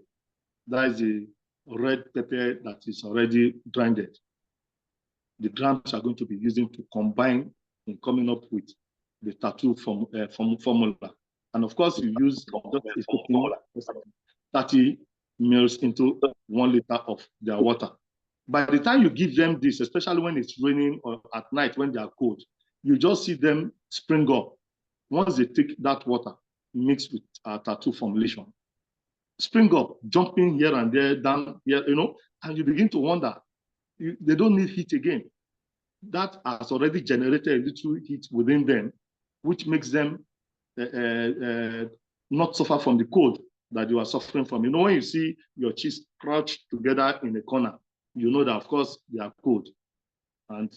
That is the red pepper that is already grinded. The grams are going to be using to combine in coming up with the tattoo formula. And of course, you use just 30 ml into 1 liter of their water. By the time you give them this, especially when it's raining or at night when they are cold, you just see them spring up. Once they take that water mixed with tattoo formulation, spring up, jumping here and there, down here, and you begin to wonder, they don't need heat again. That has already generated a little heat within them, which makes them not suffer from the cold that you are suffering from. When you see your chicks crouched together in a corner, you know that, of course, they are cold. And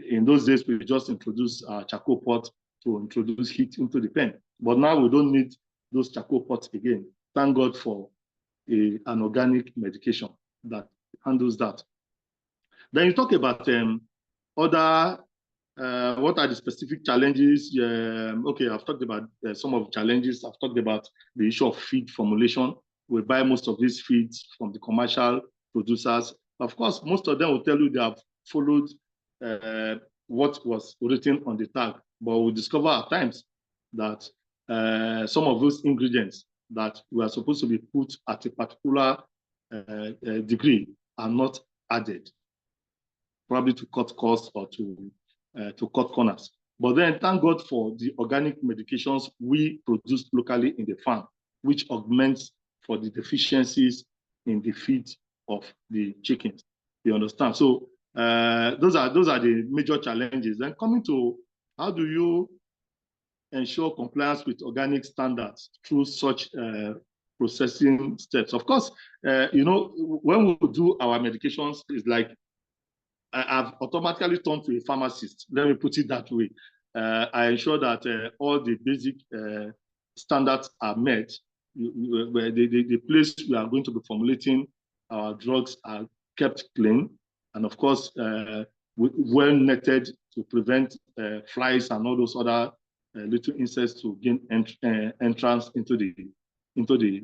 in those days, we just introduced a charcoal pot to introduce heat into the pen. But now we don't need those charcoal pots again. Thank God for an organic medication that handles that. Then you talk about other, what are the specific challenges? Okay, I've talked about some of the challenges. I've talked about the issue of feed formulation. We buy most of these feeds from the commercial producers. Of course, most of them will tell you they have followed what was written on the tag, but we discover at times that some of those ingredients that were supposed to be put at a particular degree are not added, probably to cut costs or to cut corners. But then thank God for the organic medications we produce locally in the farm, which augments for the deficiencies in the feed of the chickens. You understand? So those are the major challenges. Then coming to how do you ensure compliance with organic standards through such processing steps? Of course, when we do our medications, it's like I've automatically turned to a pharmacist. Let me put it that way. I ensure that all the basic standards are met. The place we are going to be formulating our drugs are kept clean, and of course, well netted to prevent flies and all those other little insects to gain entrance into the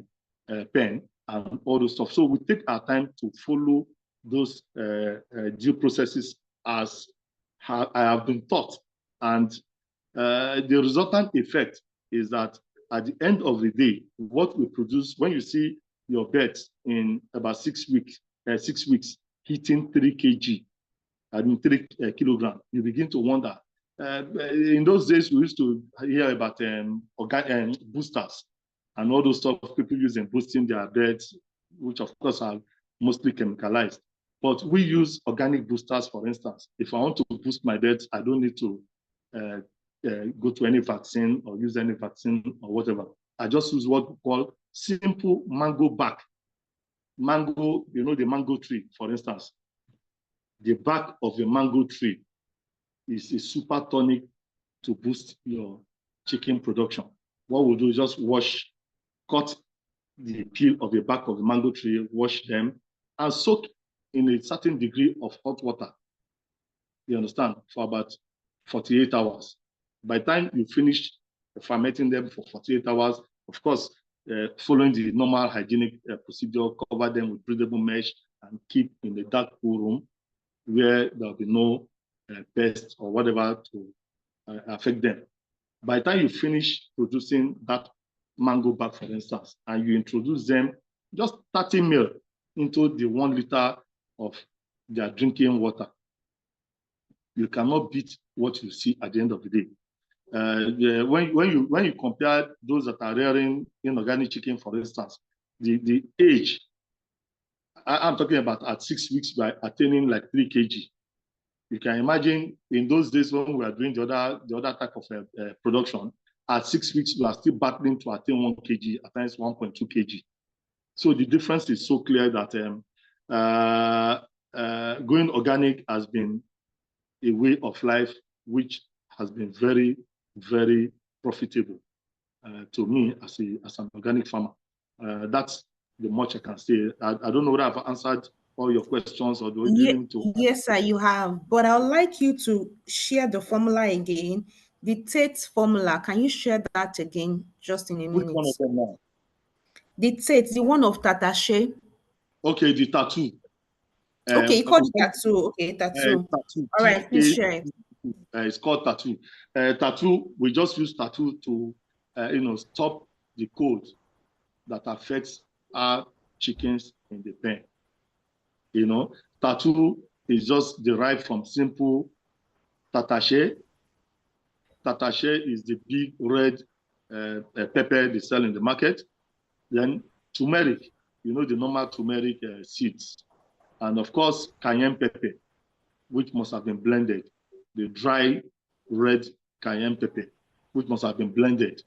pen and all those stuff. So we take our time to follow those due processes as I have been taught, and the resultant effect is that at the end of the day, what we produce, when you see your birds in about 6 weeks, hitting 3 kg, I mean 3 kilograms, you begin to wonder. In those days, we used to hear about boosters and all those stuff people use in boosting their birds, which of course are mostly chemicalized. But we use organic boosters, for instance. If I want to boost my birds, I don't need to go to any vaccine or use any vaccine or whatever. I just use what we call simple mango bark. Mango, you know, the mango tree, for instance. The bark of the mango tree is a super tonic to boost your chicken production. What we'll do is just cut the peel of the bark of the mango tree, wash them, and soak in a certain degree of hot water. You understand? For about 48 hours. By the time you finish fermenting them for 48 hours, of course, following the normal hygienic procedure, cover them with breathable mesh and keep in the dark cool room where there'll be no pests or whatever to affect them. By the time you finish producing that mango bark, for instance, and you introduce them just 30 ml into the 1 liter of their drinking water, you cannot beat what you see at the end of the day. When you compare those that are rearing inorganic chicken, for instance, the age, I'm talking about at 6 weeks by attaining like 3 kg. You can imagine in those days when we are doing the other type of production, at 6 weeks we are still battling to attain 1 kg, at times 1.2 kg. So the difference is so clear that going organic has been a way of life which has been very, very profitable to me as an organic farmer. That's the much I can say. I don't know whether I've answered all your questions or do you need to? Yes, sir, you have. But I'd like you to share the formula again. The Tate formula. Can you share that again, just in a minute? Which one of them now? The Tate, the one of Tatashe. Okay, the tattoo. Okay, you called it tattoo. Okay, tattoo. Tattoo. All right, please share it. It's called tattoo. Tattoo, we just use tattoo to, stop the cold that affects our chickens in the pen. You know, tattoo is just derived from simple tatashe. Tatashe is the big red pepper they sell in the market. Then turmeric, you know, the normal turmeric seeds. And of course, cayenne pepper, which must have been blended. The dry red cayenne pepper, which must have been blended,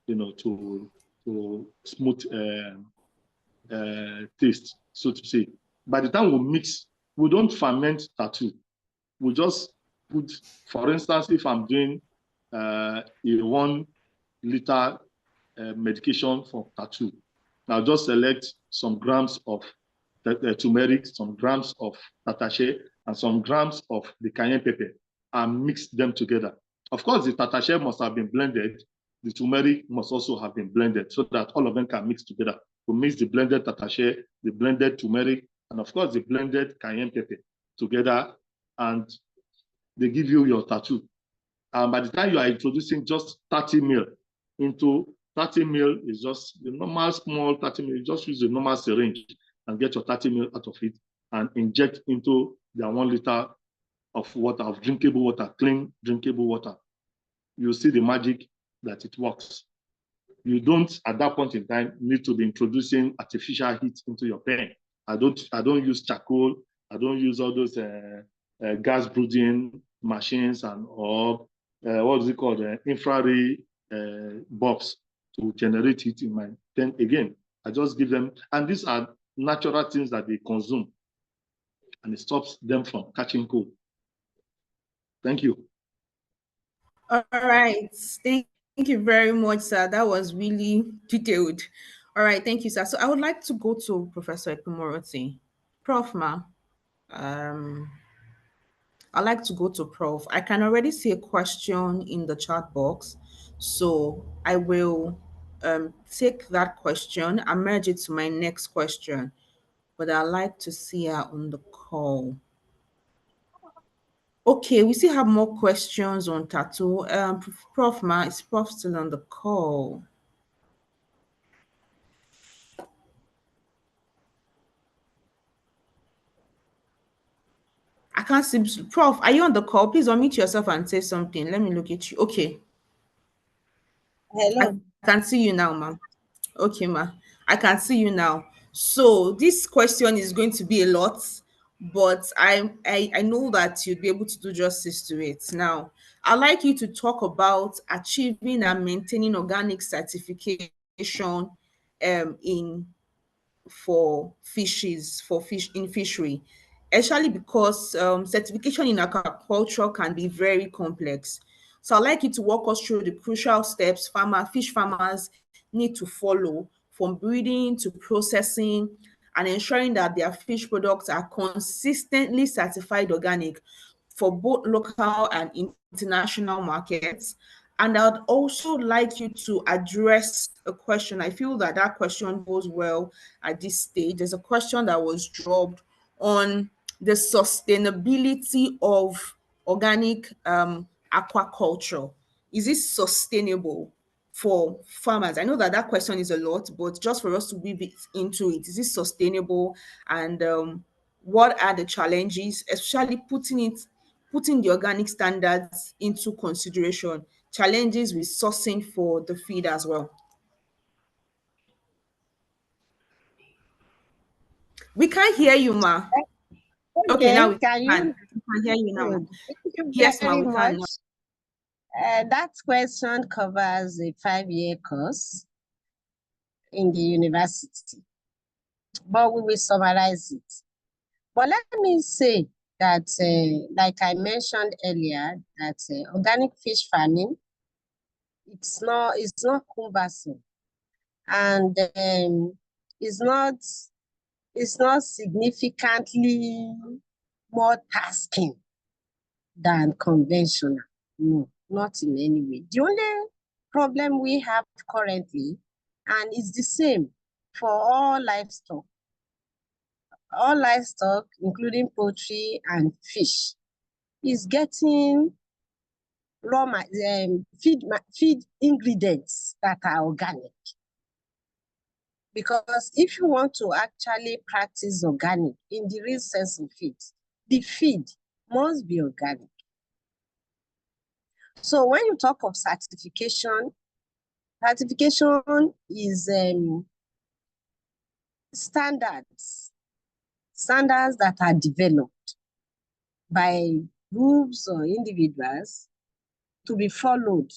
you know, to smooth taste, so to say. By the time we mix, we don't ferment tattoo. We just put, for instance, if I'm doing a 1 liter medication for tattoo, I'll just select some grams of turmeric, some grams of tatashe, and some grams of the cayenne pepper, and mix them together. Of course, the tatashe must have been blended. The turmeric must also have been blended so that all of them can mix together. We mix the blended tatashe, the blended turmeric, and of course, the blended cayenne pepper together, and they give you your tattoo. And by the time you are introducing just 30 ml into 30 ml is just the normal small 30 ml. You just use the normal syringe and get your 30 ml out of it and inject into their 1 liter of water, of drinkable water, clean drinkable water. You see the magic that it works. You don't, at that point in time, need to be introducing artificial heat into your pen. I don't use charcoal. I don't use all those gas brooding machines and or what is it called, infrared bulbs to generate heat in my pen. Again, I just give them, and these are natural things that they consume, and it stops them from catching cold. Thank you. All right. Thank you very much, sir. That was really detailed. All right. Thank you, sir. So I would like to go to Professor Epimoroti. Prof. Ma, um, I'd like to go to Prof. I can already see a question in the chat box. So I will take that question and merge it to my next question. But I'd like to see her on the call. Okay, we still have more questions on tattoo. Prof. Ma, is Prof still on the call? I can't see. Prof, are you on the call? Please unmute yourself and say something. Let me look at you. Okay, I Hello. can see you now, ma'am. Okay, ma. I can see you now. So this question is going to be a lot, but I know that you'd be able to do justice to it. Now, I'd like you to talk about achieving and maintaining organic certification in for fishes, for fish in fishery, especially because certification in aquaculture can be very complex. So I'd like you to walk us through the crucial steps fish farmers need to follow from breeding to processing and ensuring that their fish products are consistently certified organic for both local and international markets. And I'd also like you to address a question. I feel that that question goes well at this stage. There's a question that was dropped on the sustainability of organic aquaculture. Is it sustainable for farmers? I know that that question is a lot, but just for us to weave it into it, is it sustainable? And what are the challenges, especially putting the organic standards into consideration, challenges with sourcing for the feed as well? We can't hear you, ma. Okay, now Okay, we can can. you? We can hear you now, ma. Good. Thank you Yes, ma, very we can now. much. That question covers a 5-year course in the university, but we will summarize it. But let me say that, like I mentioned earlier, that organic fish farming, it's not cumbersome, and it's not significantly more tasking than conventional. No, not in any way. The only problem we have currently, and it's the same for all livestock, including poultry and fish, is getting feed ingredients that are organic. Because if you want to actually practice organic in the real sense of it, the feed must be organic. So when you talk of certification is standards that are developed by groups or individuals to be followed.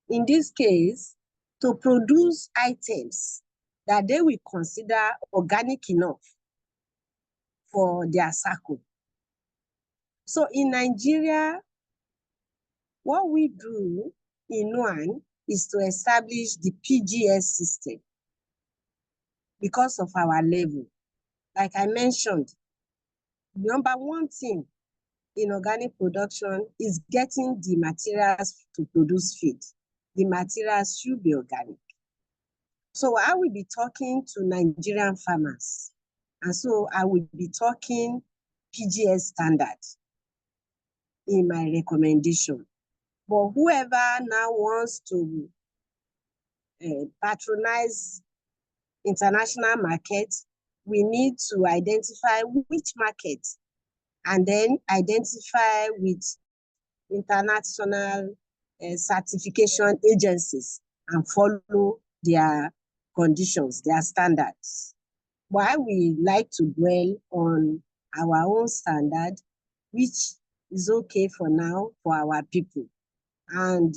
In this case, to produce items that they will consider organic enough for their circle. So in Nigeria, what we do in one is to establish the PGS system because of our level. Like I mentioned, number one thing in organic production is getting the materials to produce feed. The materials should be organic. So I will be talking to Nigerian farmers. And so I will be talking PGS standard in my recommendation. But whoever now wants to patronize international markets, we need to identify which market and then identify with international certification agencies and follow their conditions, their standards. Why we like to dwell on our own standard, which is okay for now for our people. And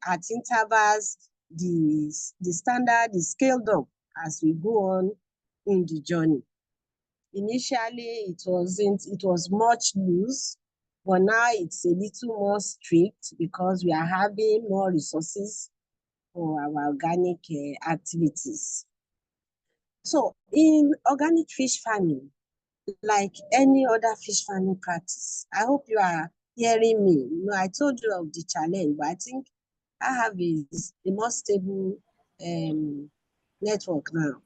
at intervals, the standard is scaled up as we go on in the journey. Initially, it was much loose, But now it's a little more strict because we are having more resources for our organic activities. So in organic fish farming, like any other fish farming practice, I hope you are hearing me. You know, I told you of the challenge, but I think I have a more stable network now.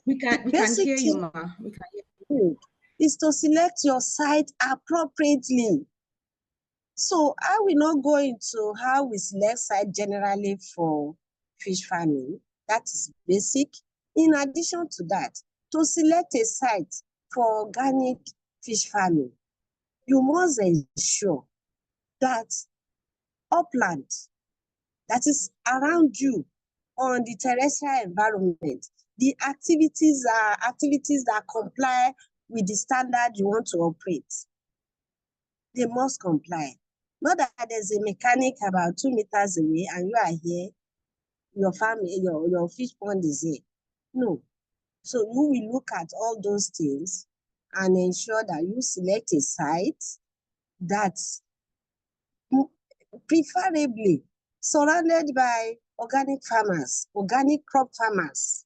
We can hear you, ma. We can hear you is to select your site appropriately. So I will not go into how we select site generally for fish farming. That is basic. In addition to that, to select a site for organic fish farming, you must ensure that upland that is around you on the terrestrial environment, the activities are activities that comply with the standard you want to operate. They must comply. Not that there's a mechanic about 2 meters away and you are here, your farm, your fish pond is here. No. So you will look at all those things and ensure that you select a site that preferably surrounded by organic farmers, organic crop farmers.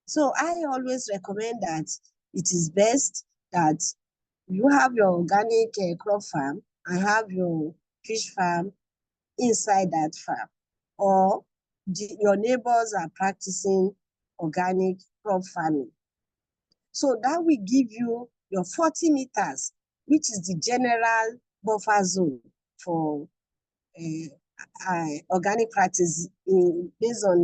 So I always recommend that it is best that you have your organic crop farm and have your fish farm inside that farm, or your neighbors are practicing organic crop farming. So that will give you your 40 meters, which is the general buffer zone for organic practice based on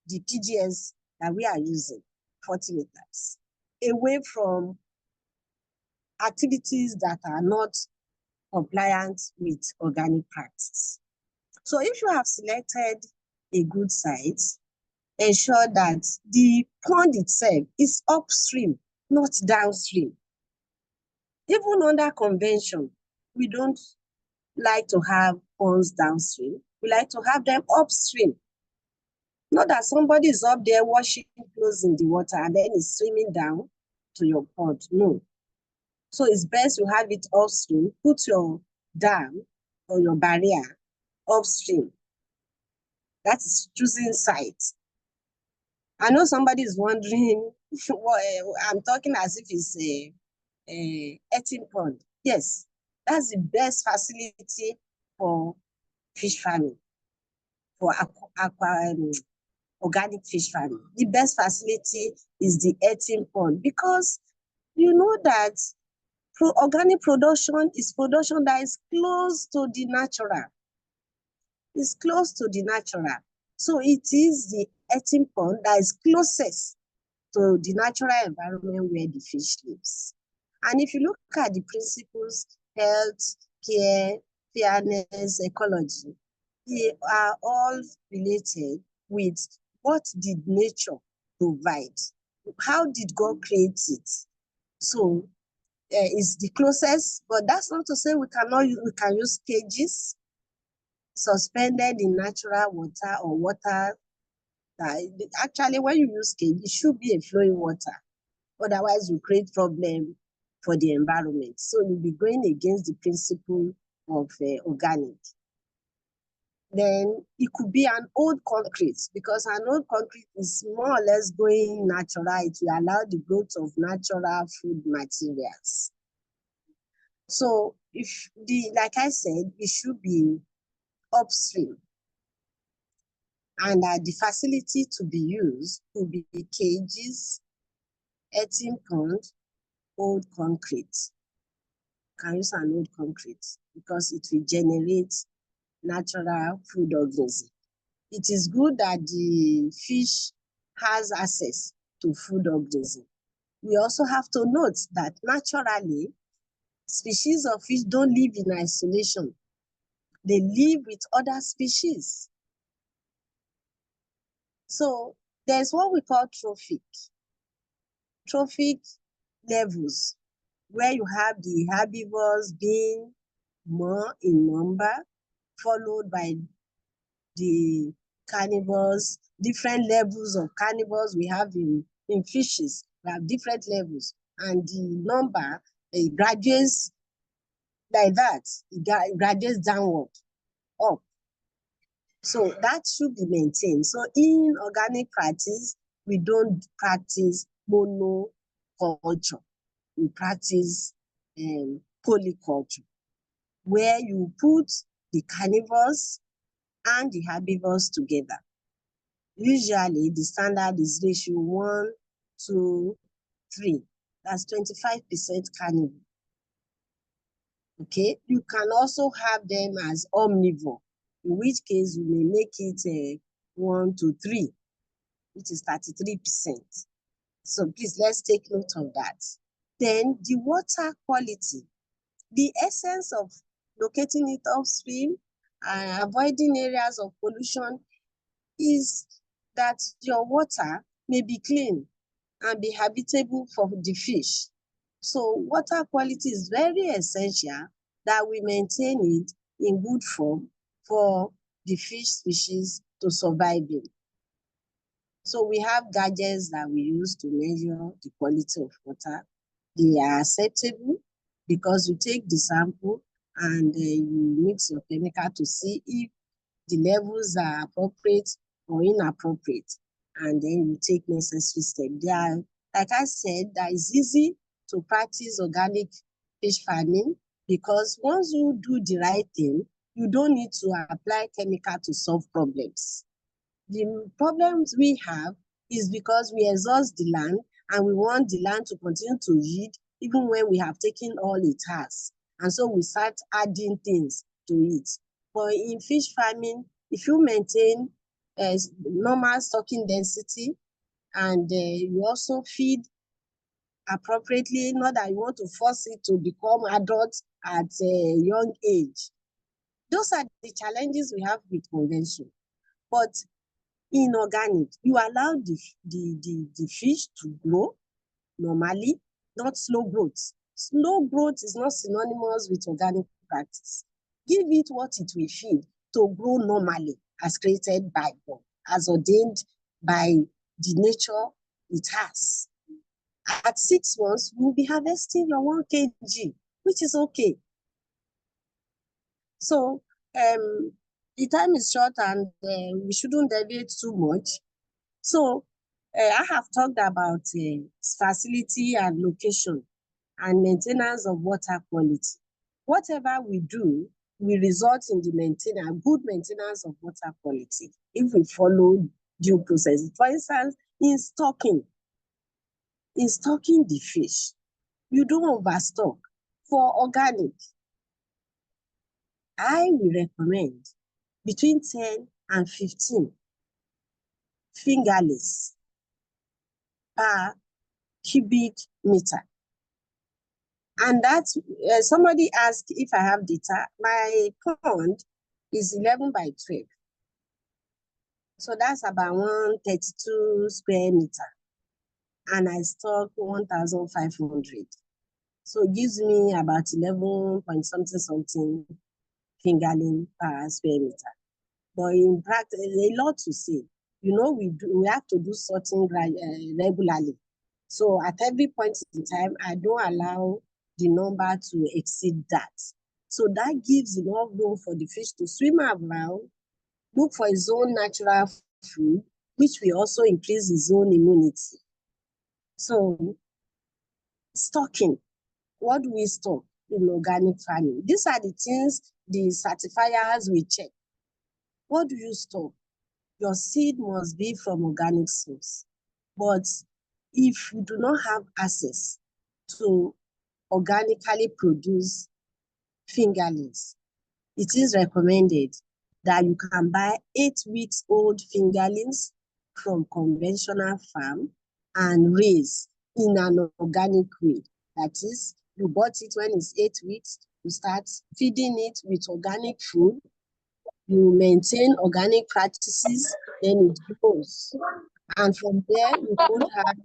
the PGS that we are using, 40 meters, away from activities that are not compliant with organic practice. So if you have selected a good site, ensure that the pond itself is upstream, not downstream. Even under convention, we don't like to have ponds downstream. We like to have them upstream. Not that somebody is up there washing clothes in the water and then is swimming down to your pond. No. So it's best you have it upstream. Put your dam or your barrier upstream. That is choosing site. I know somebody is wondering, I'm talking as if it's a eating pond. Yes, that's the best facility for fish farming, for organic fish farming. The best facility is the eating pond because you know that organic production is production that is close to the natural. It's close to the natural. So it is the eating pond that is closest to the natural environment where the fish lives. And if you look at the principles, health, care, fairness, ecology, they are all related with what did nature provide? How did God create it? So it's the closest, but that's not to say we can use cages suspended in natural water or water. Actually, when you use cage, it should be a flowing water. Otherwise, you create problem for the environment. So you'll be going against the principle of organic. Then it could be an old concrete because an old concrete is more or less going natural. It will allow the growth of natural food materials. So like I said, it should be upstream. And the facility to be used could be cages, eating pond, old concrete. Can use an old concrete because it will generate natural food organism. It is good that the fish has access to food organism. We also have to note that naturally, species of fish don't live in isolation. They live with other species. So there's what we call trophic levels, where you have the herbivores being more in number, followed by the carnivores, different levels of carnivores we have in fishes. We have different levels, and the number graduates like that, it graduates downward, up. So that should be maintained. So in organic practice, we don't practice monoculture. We practice polyculture, where you put the carnivores and the herbivores together. Usually, the standard is ratio 1:3. That's 25% carnivore. Okay, you can also have them as omnivore, in which case you may make it 1:3, which is 33%. So please, let's take note of that. Then the water quality, the essence of locating it upstream and avoiding areas of pollution is that your water may be clean and be habitable for the fish. So water quality is very essential that we maintain it in good form for the fish species to survive in. So we have gadgets that we use to measure the quality of water. They are acceptable because you take the sample and you mix your chemical to see if the levels are appropriate or inappropriate, and then you take necessary steps. Like I said, that is easy to practice organic fish farming because once you do the right thing, you don't need to apply chemical to solve problems. The problems we have is because we exhaust the land and we want the land to continue to yield even when we have taken all it has. And so we start adding things to it. But in fish farming, if you maintain normal stocking density and you also feed appropriately, not that you want to force it to become adult at a young age. Those are the challenges we have with convention. But in organic, you allow the fish to grow normally, not slow growth. Slow growth is not synonymous with organic practice. Give it what it will feed to grow normally as created by God, as ordained by the nature it has. At 6 months, you'll be harvesting your 1 kg, which is okay. So the time is short and we shouldn't deviate too much. So I have talked about facility and location and maintenance of water quality. Whatever we do will result in the good maintenance of water quality if we follow due process. For instance, in stocking the fish, you don't overstock. For organic, I will recommend between 10 and 15 fingerlings per cubic meter. And that's somebody asked if I have data. My pond is 11 by 12. So that's about 132 square meter. And I stock 1,500. So it gives me about 11 point something fingerling per square meter. But in practice, a lot to say. You know, we have to do sorting regularly. So at every point in time, I don't allow the number to exceed that. So that gives enough room for the fish to swim around, look for its own natural food, which will also increase its own immunity. So stocking, what do we stock in organic farming? These are the things the certifiers will check. What do you store? Your seed must be from organic source. But if you do not have access to organically produce fingerlings, it is recommended that you can buy 8 weeks old fingerlings from conventional farm and raise in an organic way. That is, you bought it when it's 8 weeks, you start feeding it with organic food, you maintain organic practices, then it grows. And from there, you don't have.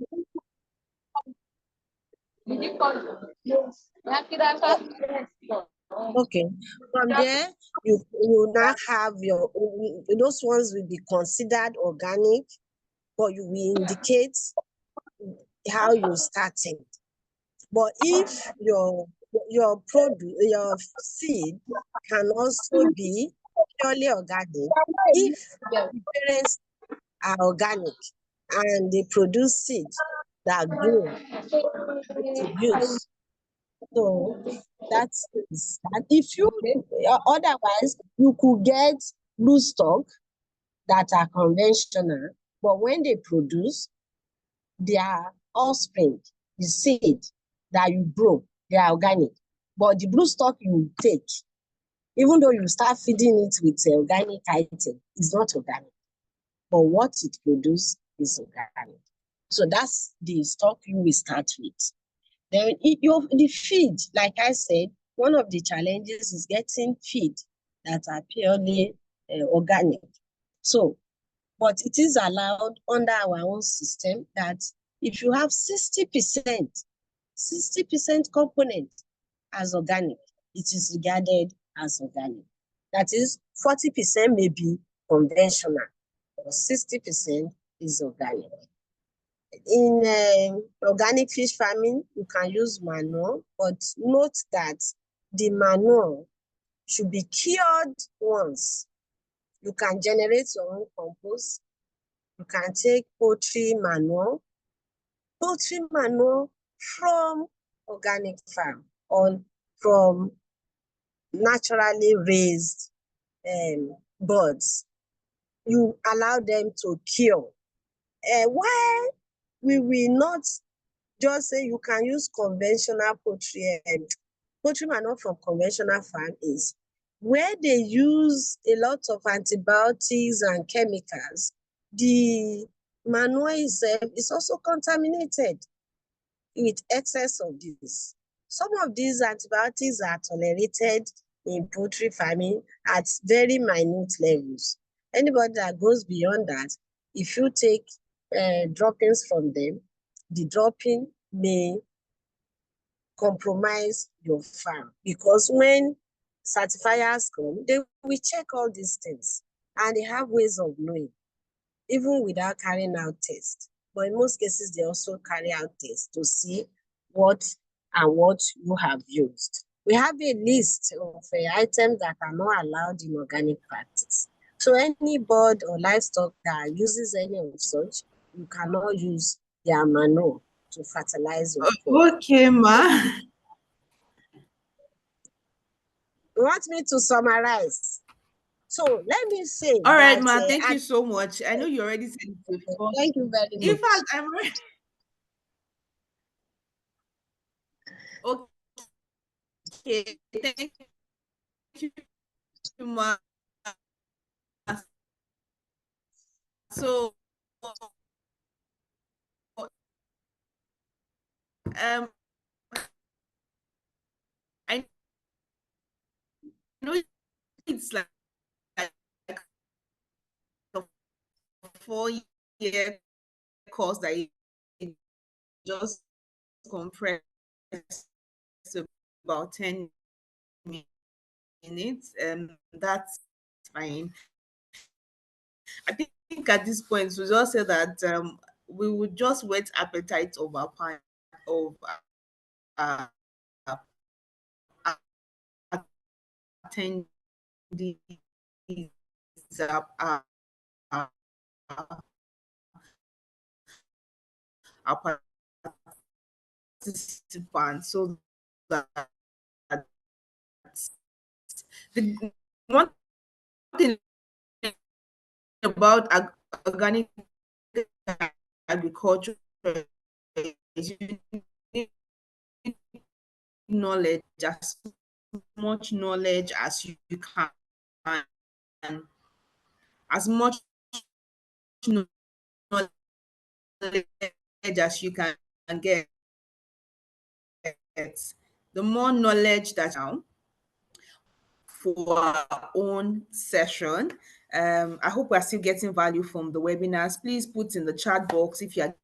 Okay. From there, you now have those ones will be considered organic, but you will indicate how you started. But if your your seed can also be purely organic if the parents are organic and they produce seeds that grow to use. So that's that. If you otherwise you could get livestock that are conventional, but when they produce their offspring, the seed that you grow, they are organic. But the blue stock you take, even though you start feeding it with organic item, it's not organic. But what it produces is organic. So that's the stock you will start with. Then the feed, like I said, one of the challenges is getting feed that are purely organic. So, but it is allowed under our own system that if you have 60% component as organic, it is regarded as organic. That is 40% may be conventional, but 60% is organic. In organic fish farming, you can use manure, but note that the manure should be cured once. You can generate your own compost. You can take poultry manure from organic farm or from naturally raised birds. You allow them to cure. Why we will not just say you can use conventional poultry manure from conventional farm is where they use a lot of antibiotics and chemicals, the manure itself is also contaminated with excess of this. Some of these antibiotics are tolerated in poultry farming at very minute levels. Anybody that goes beyond that, if you take droppings from them, the dropping may compromise your farm, because when certifiers come, they will check all these things and they have ways of knowing, even without carrying out tests. But in most cases, they also carry out tests to see what you have used. We have a list of items that are not allowed in organic practice. So any bird or livestock that uses any of such, you cannot use their manure to fertilize your crop. Okay, ma. You want me to summarize? So let me say All right, that. ma. Thank you so much. I know you already said it before. Thank you very In much. fact, I'm ready. Okay, thank you, ma. So, I know it's like a 4-year course that you just compressed to about 10 minutes. That's fine. I think at this point we just say that we would just whet appetite of our uh, attendees, our, our participants, so that the one thing about organic agriculture is you need knowledge, as much knowledge as you can, as much knowledge as you can get. The more knowledge that you for our own session. I hope we're still getting value from the webinars. Please put in the chat box if you're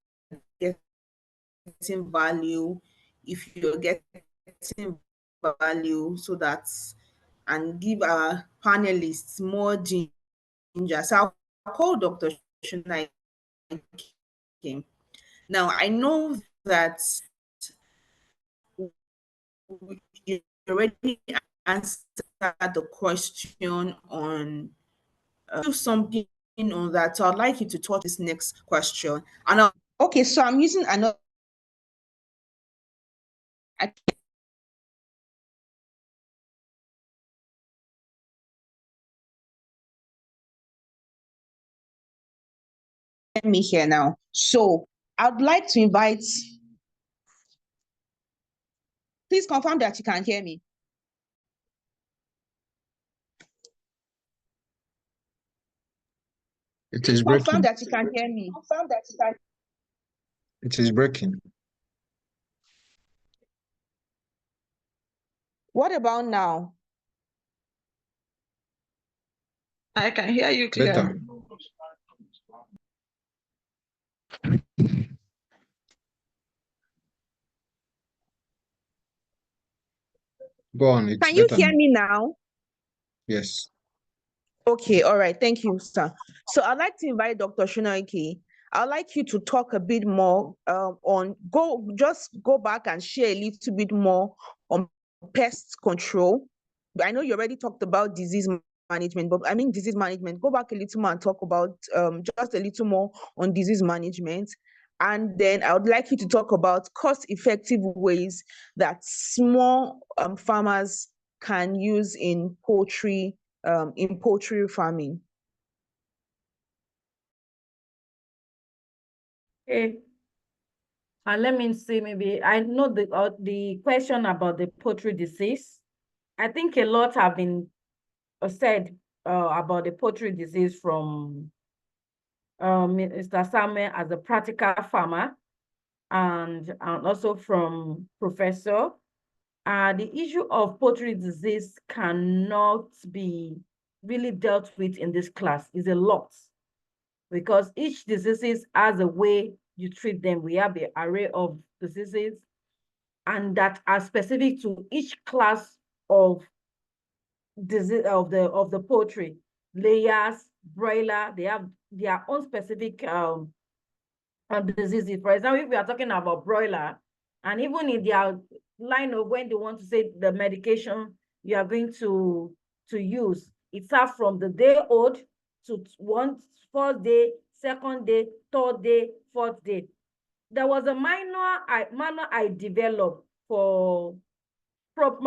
getting value, if you're getting value, so that, and give our panelists more ginger. So I'll call Dr. Shunai. Now, I know that already answered the question on do something on that. So I'd like you to touch this next question. And okay, so I'm using another. Me here now. So I'd like to invite. Please confirm that you can hear me. It is Confirm breaking. that you can hear me. Confirm that you can. It is breaking. What about now? I can hear you clearly. Better. Go on. It's Can you better hear now. me now? Yes. Okay, all right. Thank you, sir. So I'd like to invite Dr. Shunaike. I'd like you to talk a bit more just go back and share a little bit more on pest control. I know you already talked about disease management, but I mean disease management. Go back a little more and talk about just a little more on disease management. And then I would like you to talk about cost-effective ways that small farmers can use in poultry farming. Okay. And let me see, maybe I know the question about the poultry disease. I think a lot have been said about the poultry disease from Mr. Samuel as a practical farmer and also from Professor. The issue of poultry disease cannot be really dealt with in this class. It's a lot because each disease has a way you treat them. We have an array of diseases and that are specific to each class of disease of the poultry. Layers, broiler, they have their own specific diseases. For example, if we are talking about broiler, and even in their line of when they want to say the medication you are going to use, it starts from the day old to first day, second day, third day, fourth day. There was a manual I developed for Prop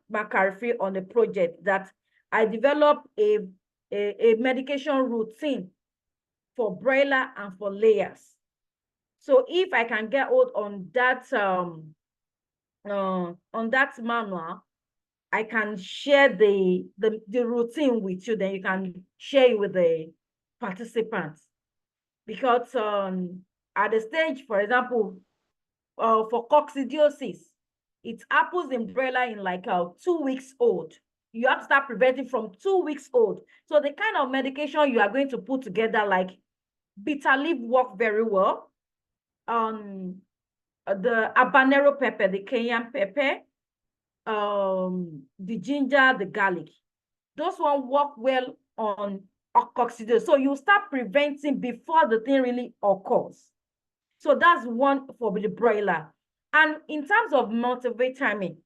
McCarthy on a project that I developed a medication routine for broiler and for layers. So if I can get hold on that manual, I can share the routine with you. Then you can share it with the participants. Because at the stage, for example, for coccidiosis, it happens in broiler in like 2 weeks old. You have to start preventing from 2 weeks old. So the kind of medication you are going to put together, like bitter leaf, work very well. The habanero pepper, the Kenyan pepper, the ginger, the garlic. Those ones work well on coccidiosis. So you start preventing before the thing really occurs. So that's one for the broiler. And in terms of multivitamin,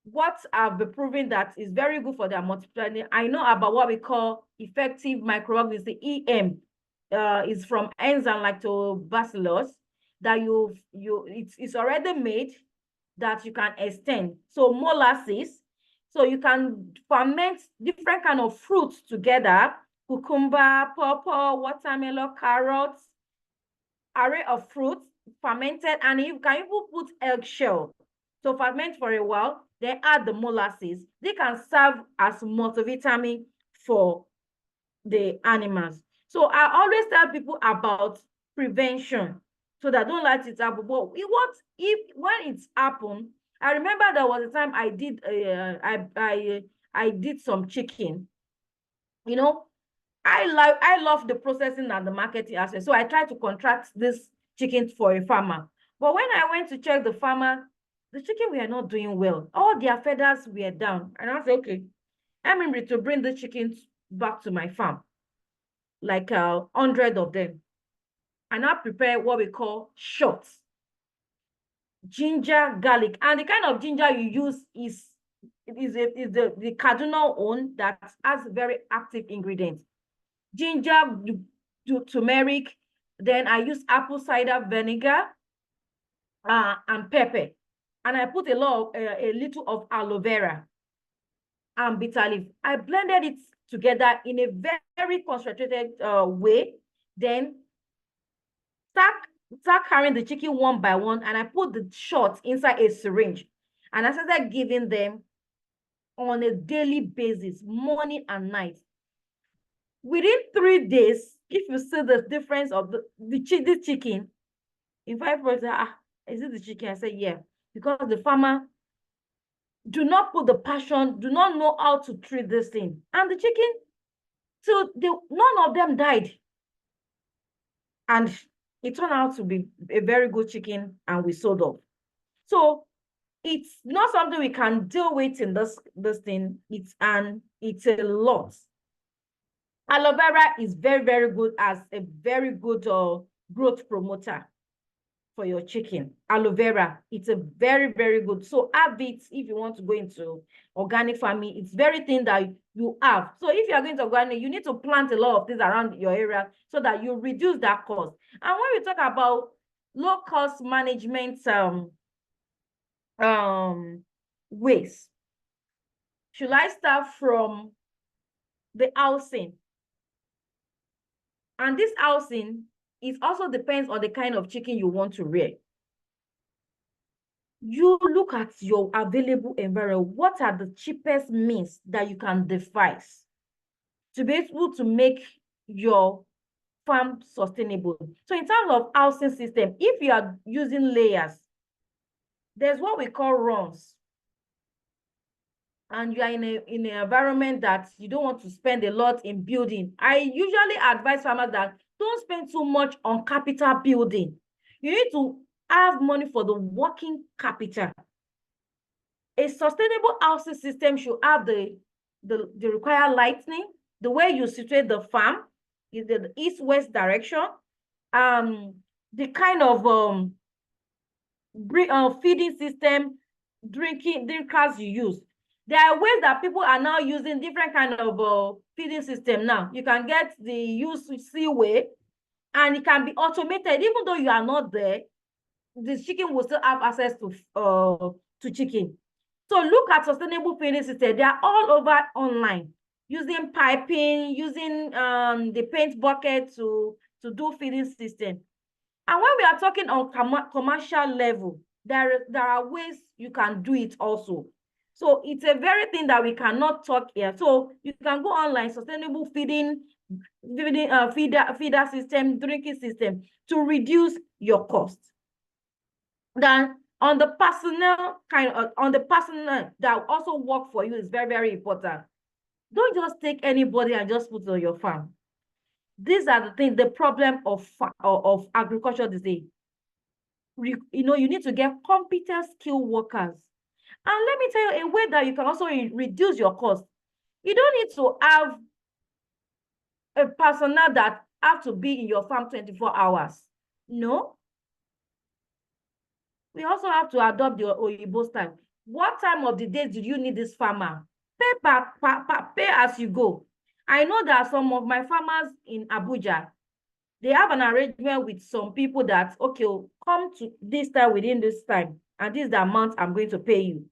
what I've been proving that is very good for their multivitamin, I know about what we call effective microorganisms, the EM, is from enzyme lactobacillus that it's already made that you can extend. So molasses, so you can ferment different kind of fruits together, cucumber, pawpaw, watermelon, carrots, array of fruits fermented, and you can even put eggshell. So ferment for a while, then add the molasses. They can serve as multivitamin for the animals. So I always tell people about prevention so that don't let it happen. But when it's happened, I remember there was a time I did I did some chicken. You know, I love the processing and the marketing aspect. So I tried to contract this chicken for a farmer. But when I went to check the farmer, the chicken were not doing well. All their feathers were down. And I said, okay, I'm ready to bring the chickens back to my farm, like 100 of them. And I prepare what we call shots. ginger, garlic. And the kind of ginger you use is the Kaduna one that has very active ingredients. Ginger, turmeric, then I use apple cider vinegar and pepper. And I put a little of aloe vera and bitter leaf. I blended it together in a very concentrated way. Then start carrying the chicken one by one, and I put the shots inside a syringe. And I started giving them on a daily basis, morning and night. Within 3 days, if you see the difference of the chicken, in 5%, is it the chicken? I said, yeah, because the farmer do not put the passion, do not know how to treat this thing. And the chicken, so none of them died. And it turned out to be a very good chicken, and we sold off. So it's not something we can deal with in this thing. It's a lot. Aloe vera is very, very good as a very good growth promoter for your chicken. Aloe vera, it's a very, very good. So have it if you want to go into organic farming. It's very thing that you have. So if you are going to organic, you need to plant a lot of things around your area so that you reduce that cost. And when we talk about low cost management ways, should I start from the housing? And this housing, it also depends on the kind of chicken you want to rear. You look at your available environment. What are the cheapest means that you can devise to be able to make your farm sustainable? So in terms of housing system, if you are using layers, there's what we call runs. And you are in an environment that you don't want to spend a lot in building. I usually advise farmers that don't spend too much on capital building. You need to have money for the working capital. A sustainable housing system should have the required lighting, the way you situate the farm, in the east-west direction, the kind of feeding system, drinkers you use. There are ways that people are now using different kind of feeding system now. You can get the UC way, and it can be automated. Even though you are not there, the chicken will still have access to chicken. So look at sustainable feeding system. They are all over online, using piping, using the paint bucket to do feeding system. And when we are talking on commercial level, there are ways you can do it also. So it's a very thing that we cannot talk here. So you can go online, sustainable feeding feeder system, drinking system, to reduce your cost. Then on the personnel that also work for you is very, very important. Don't just take anybody and just put it on your farm. These are the things, the problem of agriculture today. You need to get competent, skilled workers. And let me tell you a way that you can also reduce your cost. You don't need to have a personnel that have to be in your farm 24 hours. No. We also have to adopt the Oyibo style. What time of the day do you need this farmer? Pay as you go. I know that some of my farmers in Abuja, they have an arrangement with some people that, okay, come to this time within this time, and this is the amount I'm going to pay you.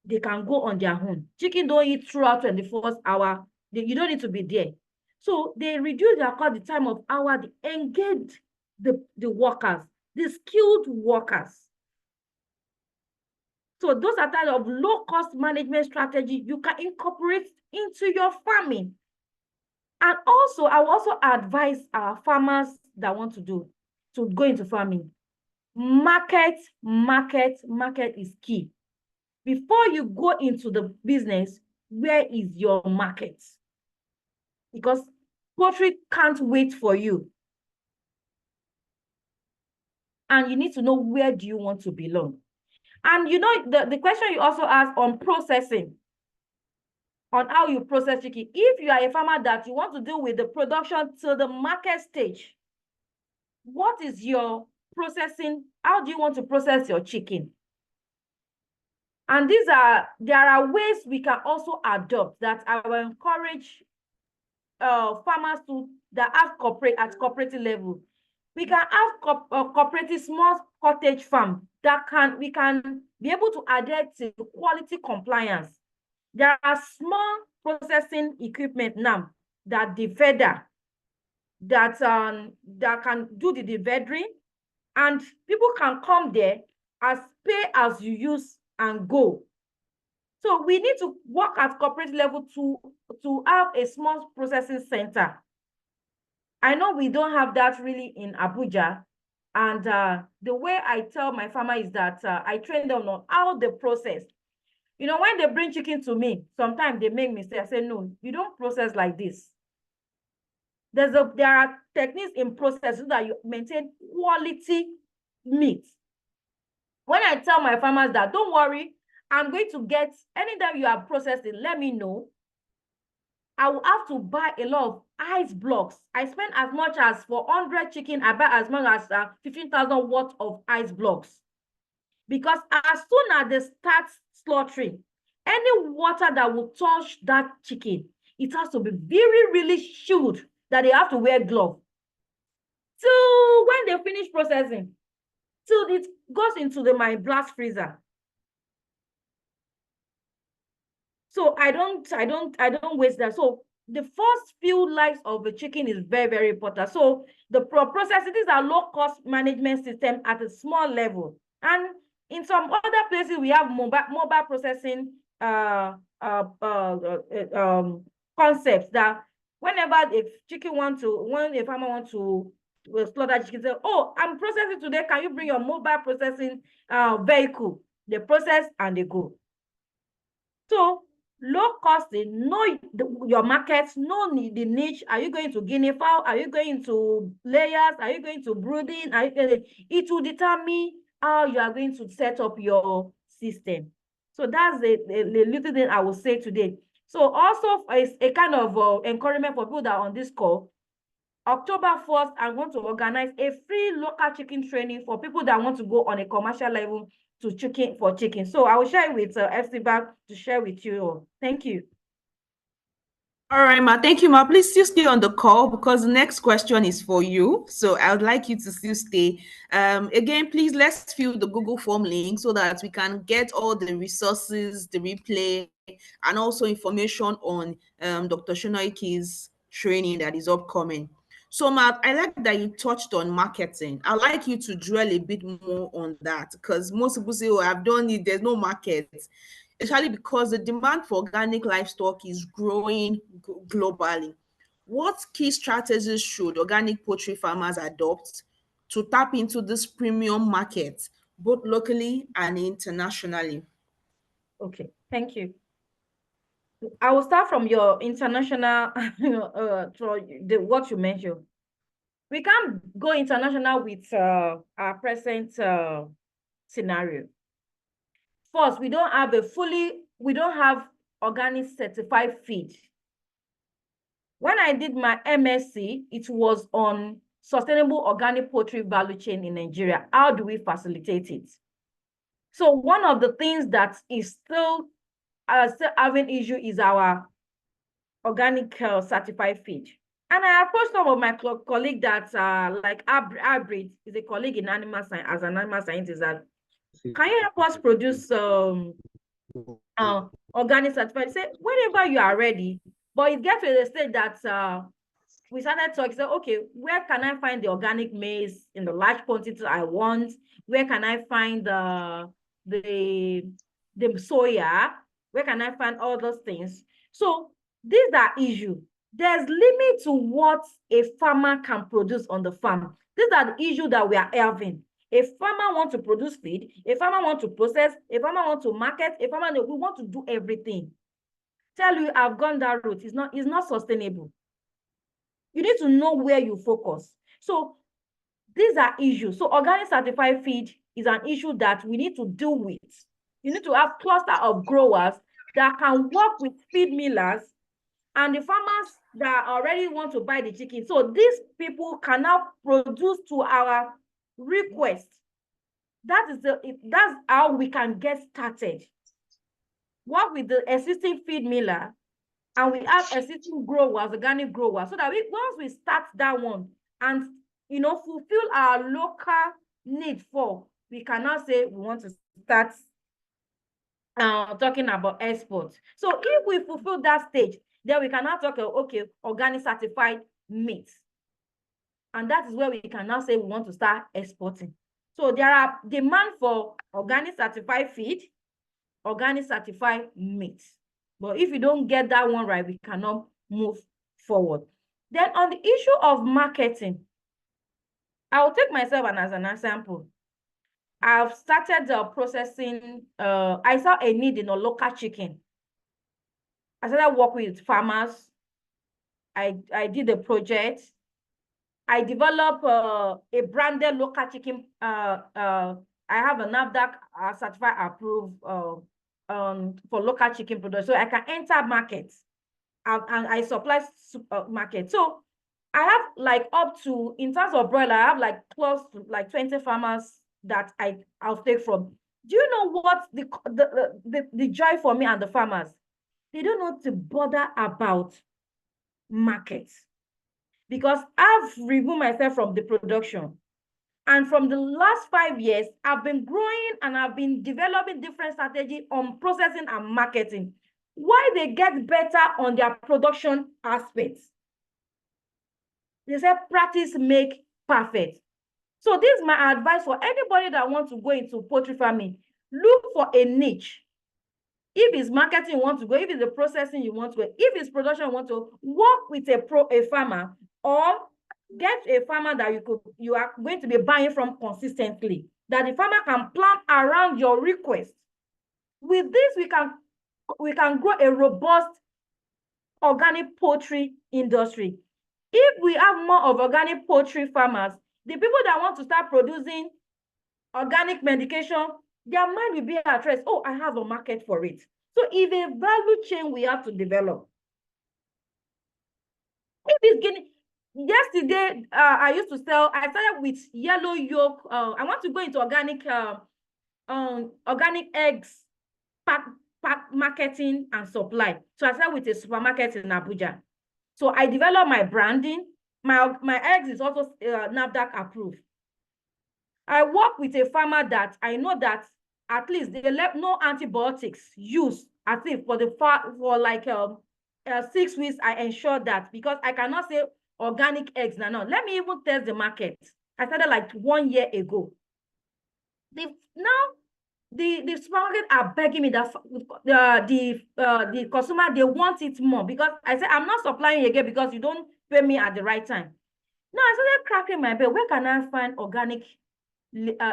They can go on their own. Chicken don't eat throughout 24 hours. You don't need to be there. So they reduce their cost, the time of hour, they engage the workers, the skilled workers. So those are types of low-cost management strategy you can incorporate into your farming. And also, I will also advise our farmers that want to go into farming. Market is key. Before you go into the business, where is your market? Because poultry can't wait for you. And you need to know, where do you want to belong? And the question you also asked on processing, on how you process chicken. If you are a farmer that you want to deal with the production to the market stage, what is your processing, how do you want to process your chicken? And there are ways we can also adopt that I will encourage farmers that have at cooperative level. We can have cooperative small cottage farm that we can be able to adhere to quality compliance. There are small processing equipment now that the feeder that can do the devedering, and people can come there as pay as you use and go. So we need to work at corporate level to have a small processing center. I know we don't have that really in Abuja. And the way I tell my farmer is that I train them on how they process. You know, when they bring chicken to me, sometimes they make mistakes. I say, no, you don't process like this. There are techniques in process so that you maintain quality meat. When I tell my farmers that, don't worry, I'm going to get, anytime you are processing, let me know. I will have to buy a lot of ice blocks. I spend as much as for 100 chicken, I buy as much as 15,000 worth of ice blocks. Because as soon as they start slaughtering, any water that will touch that chicken, it has to be very, really chilled that they have to wear gloves. So when they finish processing, till it goes into my blast freezer. So I don't waste that. So the first few lives of the chicken is very, very important. So the process, these are low-cost management system at a small level. And in some other places, we have mobile processing concepts that whenever when a farmer wants to slaughter chicken, say, oh, I'm processing today, can you bring your mobile processing vehicle? They process and they go. So low cost, know your markets, know the niche. Are you going to guinea fowl? Are you going to layers? Are you going to brooding? It will determine how you are going to set up your system. So that's the little thing I will say today. So also a kind of encouragement for people that are on this call. October 1st, I'm going to organize a free local chicken training for people that want to go on a commercial level to chicken. So I will share it with FCBAC to share with you all. Thank you. All right, Ma. Thank you, Ma. Please still stay on the call because the next question is for you. So I would like you to still stay. Again, please let's fill the Google form link so that we can get all the resources, the replay, and also information on Dr. Shonoike's training that is upcoming. So, Matt, I like that you touched on marketing. I'd like you to dwell a bit more on that because most people say, oh, I've done it, there's no market, especially because the demand for organic livestock is growing globally. What key strategies should organic poultry farmers adopt to tap into this premium market, both locally and internationally? Okay, thank you. I will start from your international, what you mentioned. We can't go international with our present scenario. First, we don't have organic certified feed. When I did my MSc, it was on sustainable organic poultry value chain in Nigeria. How do we facilitate it? So one of the things that is still having issue is our organic certified feed. And I approached some of my colleagues that like Abrid is a colleague in animal science as an animal scientist. That can you help us produce organic certified? Say whenever you are ready, but it gets to the stage that we started talking. So okay, where can I find the organic maize in the large quantity I want? Where can I find the soya? Where can I find all those things? So these are issues. There's limit to what a farmer can produce on the farm. These are the issues that we are having. A farmer wants to produce feed, a farmer wants to process, a farmer wants to market, we want to do everything. Tell you I've gone that route. It's not sustainable. You need to know where you focus. So these are issues. So organic certified feed is an issue that we need to deal with. You need to have cluster of growers that can work with feed millers and the farmers that already want to buy the chicken. So these people can now produce to our request. That's how we can get started. Work with the existing feed miller, and we have existing growers, organic growers, so that once we start that one and fulfill our local need we cannot say we want to start talking about export. So if we fulfill that stage, then we cannot talk okay, organic certified meat. And that is where we can now say we want to start exporting. So there are demand for organic certified feed, organic certified meat. But if you don't get that one right, we cannot move forward. Then on the issue of marketing, I will take myself as an example. I've started processing, I saw a need in a local chicken. I started working with farmers. I did a project. I developed a branded local chicken. I have a NAFDAC certified approved for local chicken production, so I can enter markets and I supply market. So I have like up to, in terms of broiler, I have like close to like 20 farmers that I'll take from. Do you know what the joy for me and the farmers? They don't know to bother about markets, because I've removed myself from the production. And from the last 5 years, I've been growing and I've been developing different strategies on processing and marketing. Why they get better on their production aspects? They say practice make perfect. So this is my advice for anybody that wants to go into poultry farming. Look for a niche. If it's marketing you want to go, if it's the processing you want to go, if it's production you want to, work with a farmer, or get a farmer that you are going to be buying from consistently, that the farmer can plan around your request. With this, we can grow a robust organic poultry industry. If we have more of organic poultry farmers, the people that want to start producing organic medication, their mind will be at rest. Oh, I have a market for it. So it's a value chain we have to develop. If it's getting, yesterday, I started with yellow yolk. I want to go into organic eggs, pack marketing and supply. So I started with a supermarket in Abuja. So I developed my branding. My eggs is also NAFDAC approved. I work with a farmer that I know that at least they let no antibiotics used, at least for like 6 weeks. I ensure that, because I cannot say organic eggs now. No, let me even test the market. I started like 1 year ago. Now the supermarket are begging me that the consumer, they want it more, because I said I'm not supplying again because you don't pay me at the right time. Now I started cracking my bed. Where can I find organic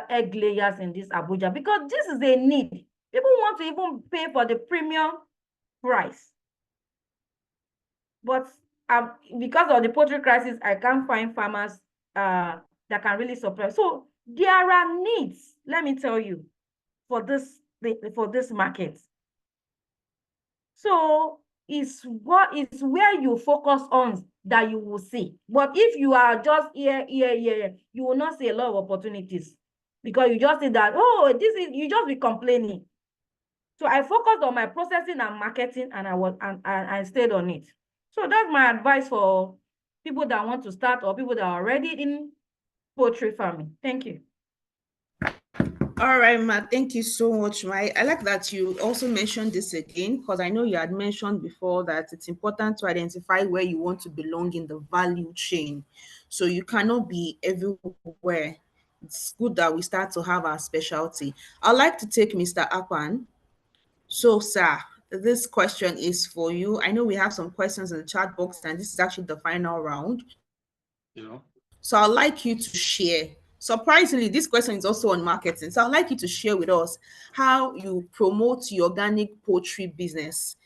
egg layers in this Abuja? Because this is a need. People want to even pay for the premium price. But because of the poultry crisis, I can't find farmers that can really supply. So there are needs, let me tell you, for this market. So it's where you focus on that you will see. But if you are just here, you will not see a lot of opportunities, because you just see that, oh, you just be complaining. So I focused on my processing and marketing, and I stayed on it. So that's my advice for people that want to start, or people that are already in poultry farming. Thank you. All right, Ma, thank you so much, Ma. I like that you also mentioned this again, because I know you had mentioned before that it's important to identify where you want to belong in the value chain. So you cannot be everywhere. It's good that we start to have our specialty. I'd like to take Mr. Akpan. So, sir, this question is for you. I know we have some questions in the chat box, and this is actually the final round. So I'd like you to share. Surprisingly, this question is also on marketing. So I'd like you to share with us how you promote your organic poultry business.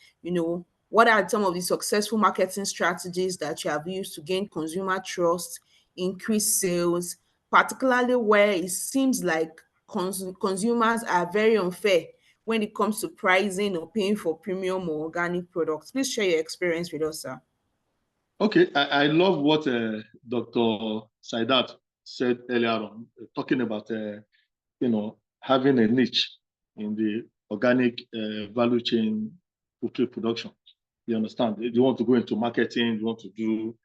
What are some of the successful marketing strategies that you have used to gain consumer trust, increase sales, particularly where it seems like consumers are very unfair when it comes to pricing or paying for premium or organic products? Please share your experience with us, sir. Okay, I love what Dr. Saidat said earlier on, talking about having a niche in the organic value chain poultry production. You understand? You want to go into marketing, you want to do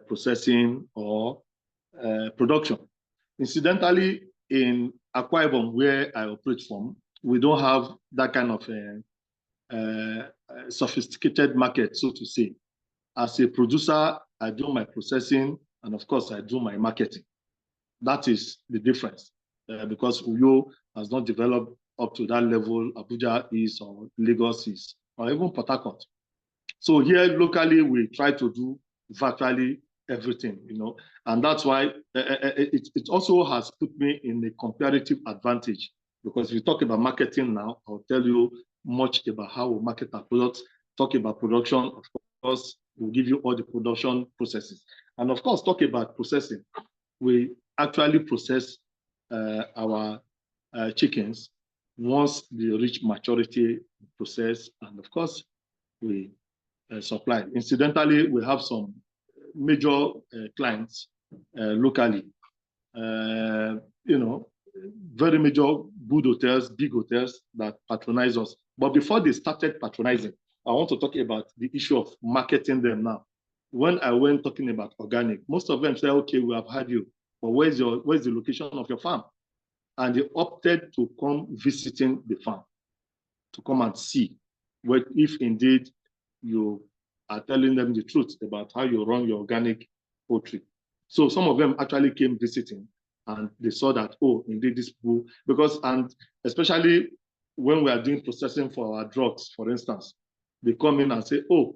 processing or production. Incidentally, in Akwa Ibom, where I operate from, we don't have that kind of sophisticated market, so to say. As a producer, I do my processing, and of course, I do my marketing. That is the difference, because Uyo has not developed up to that level Abuja is, or Lagos is, or even Port Harcourt. So here locally, we try to do virtually everything, and that's why it also has put me in a comparative advantage, because if you talk about marketing now, I'll tell you much about how we market our products. Talk about production, of course, we'll give you all the production processes. And of course, talk about processing. We actually process our chickens once they reach maturity, process, and of course, we supply. Incidentally, we have some major clients locally, very major good hotels, big hotels that patronize us. But before they started patronizing, I want to talk about the issue of marketing them now. When I went talking about organic, most of them say, okay, we have had you, but where's the location of your farm? And they opted to come visiting the farm, to come and see if indeed you are telling them the truth about how you run your organic poultry. So some of them actually came visiting, and they saw that, oh, indeed this bull, and especially when we are doing processing for our drugs, for instance, they come in and say, oh,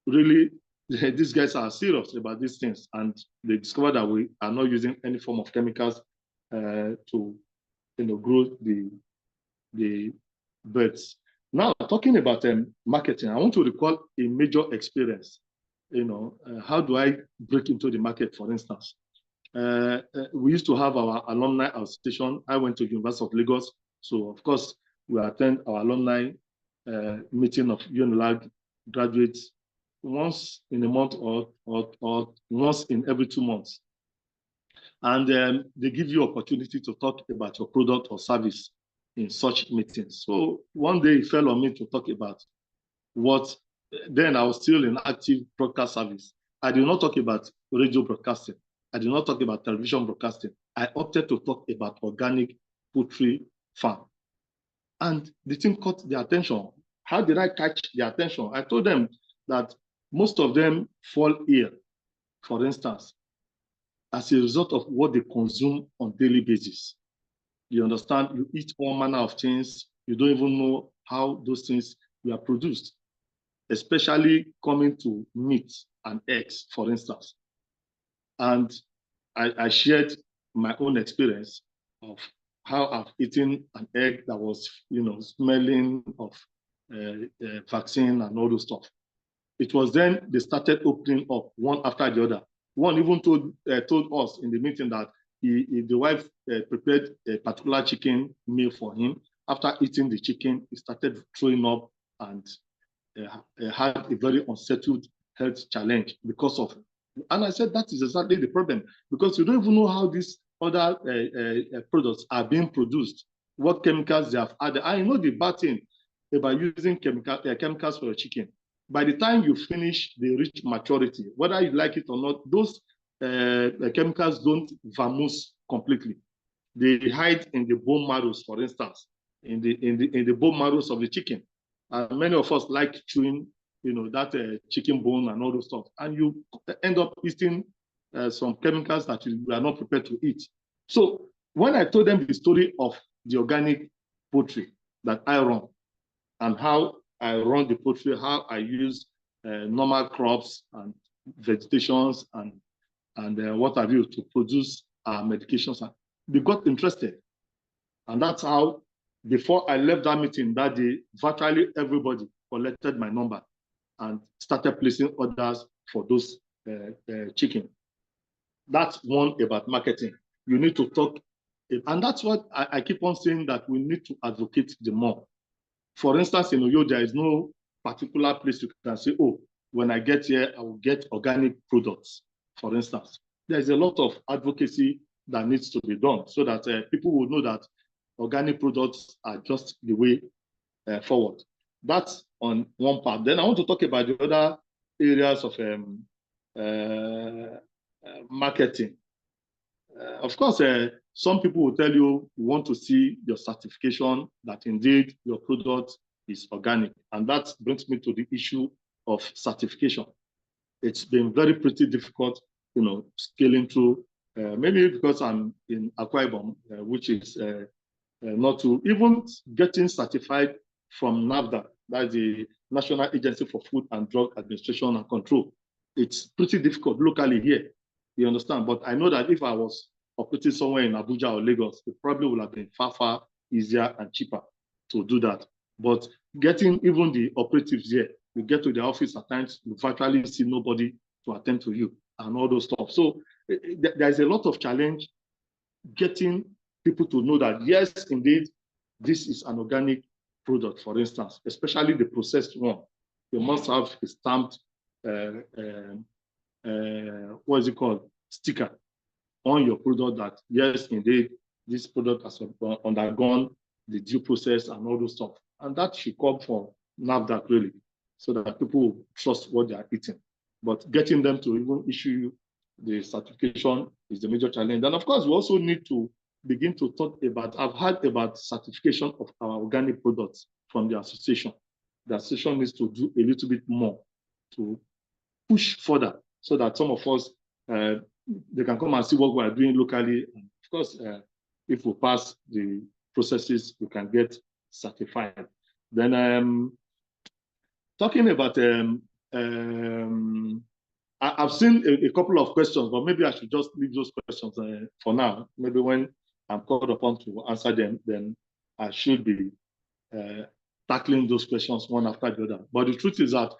really, these guys are serious about these things. And they discover that we are not using any form of chemicals to grow the birds. Now, talking about marketing, I want to recall a major experience. How do I break into the market, for instance? We used to have our alumni association. I went to University of Lagos. So, of course, we attend our alumni meeting of UNILAG graduates once in a month or once in every 2 months. And they give you opportunity to talk about your product or service in such meetings. So one day it fell on me to talk about then I was still in active broadcast service. I did not talk about radio broadcasting. I did not talk about television broadcasting. I opted to talk about organic poultry farm. And the thing caught their attention. How did I catch their attention? I told them that most of them fall ill, for instance, as a result of what they consume on a daily basis. You understand? You eat all manner of things. You don't even know how those things were produced, especially coming to meat and eggs, for instance. And I shared my own experience of how I've eaten an egg that was, smelling of vaccine and all those stuff. It was then they started opening up one after the other. One even told us in the meeting that the wife prepared a particular chicken meal for him. After eating the chicken, he started throwing up and had a very unsettled health challenge because of it. And I said that is exactly the problem, because you don't even know how these other products are being produced, what chemicals they have added. I know the bad thing about using chemicals for your chicken. By the time you finish, they reach maturity. Whether you like it or not, those chemicals don't vamoose completely. They hide in the bone marrows, for instance, in the bone marrows of the chicken. And many of us like chewing, that chicken bone and all those stuff. And you end up eating some chemicals that you are not prepared to eat. So when I told them the story of the organic poultry that I run, and how I run the poultry, how I use normal crops and vegetations and what have you to produce medications, they got interested. And that's how, before I left that meeting that day, virtually everybody collected my number and started placing orders for those chicken. That's one about marketing. You need to talk, and that's what I keep on saying, that we need to advocate the more. For instance, in Uyo, there is no particular place you can say, oh, when I get here, I will get organic products, for instance. there's a lot of advocacy that needs to be done so that people will know that organic products are just the way forward. That's on one part. Then I want to talk about the other areas of marketing. Of course, some people will tell you want to see your certification that indeed your product is organic. And that brings me to the issue of certification. It's been pretty difficult, scaling through, maybe because I'm in Aquaculture, which is not to even getting certified from NAFDA, that's the National Agency for Food and Drug Administration and Control. It's pretty difficult locally here, you understand? But I know that if I was operating somewhere in Abuja or Lagos, it probably would have been far, far easier and cheaper to do that. But getting even the operatives here, you get to the office at times, you virtually see nobody to attend to you and all those stuff. So there's a lot of challenge getting people to know that, yes, indeed, this is an organic product, for instance, especially the processed one. You must have a stamped, what is it called, sticker on your product that, yes, indeed, this product has undergone the due process and all those stuff. And that should come from NAFDAC, really, so that people trust what they are eating. But getting them to even issue the certification is the major challenge. And of course, we also need to begin to talk about, I've heard about certification of our organic products from the association. The association needs to do a little bit more to push further so that some of us, they can come and see what we are doing locally. And of course, if we pass the processes, we can get certified. Then talking about, I've seen a couple of questions, but maybe I should just leave those questions for now. Maybe when I'm called upon to answer them, then I should be tackling those questions one after the other. But the truth is that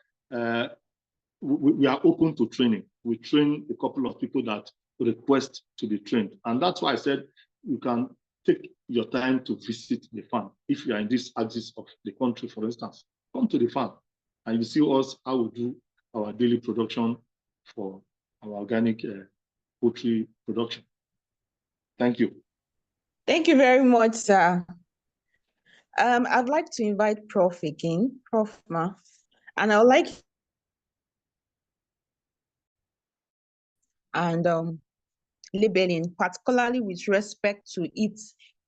we are open to training. We train a couple of people that request to be trained. And that's why I said you can take your time to visit the farm. If you are in this axis of the country, for instance, come to the farm and you see us how we do our daily production for our organic poultry production. Thank you. Thank you very much, sir. I'd like to invite Prof again, Prof Ma, and I would like and labeling, particularly with respect to it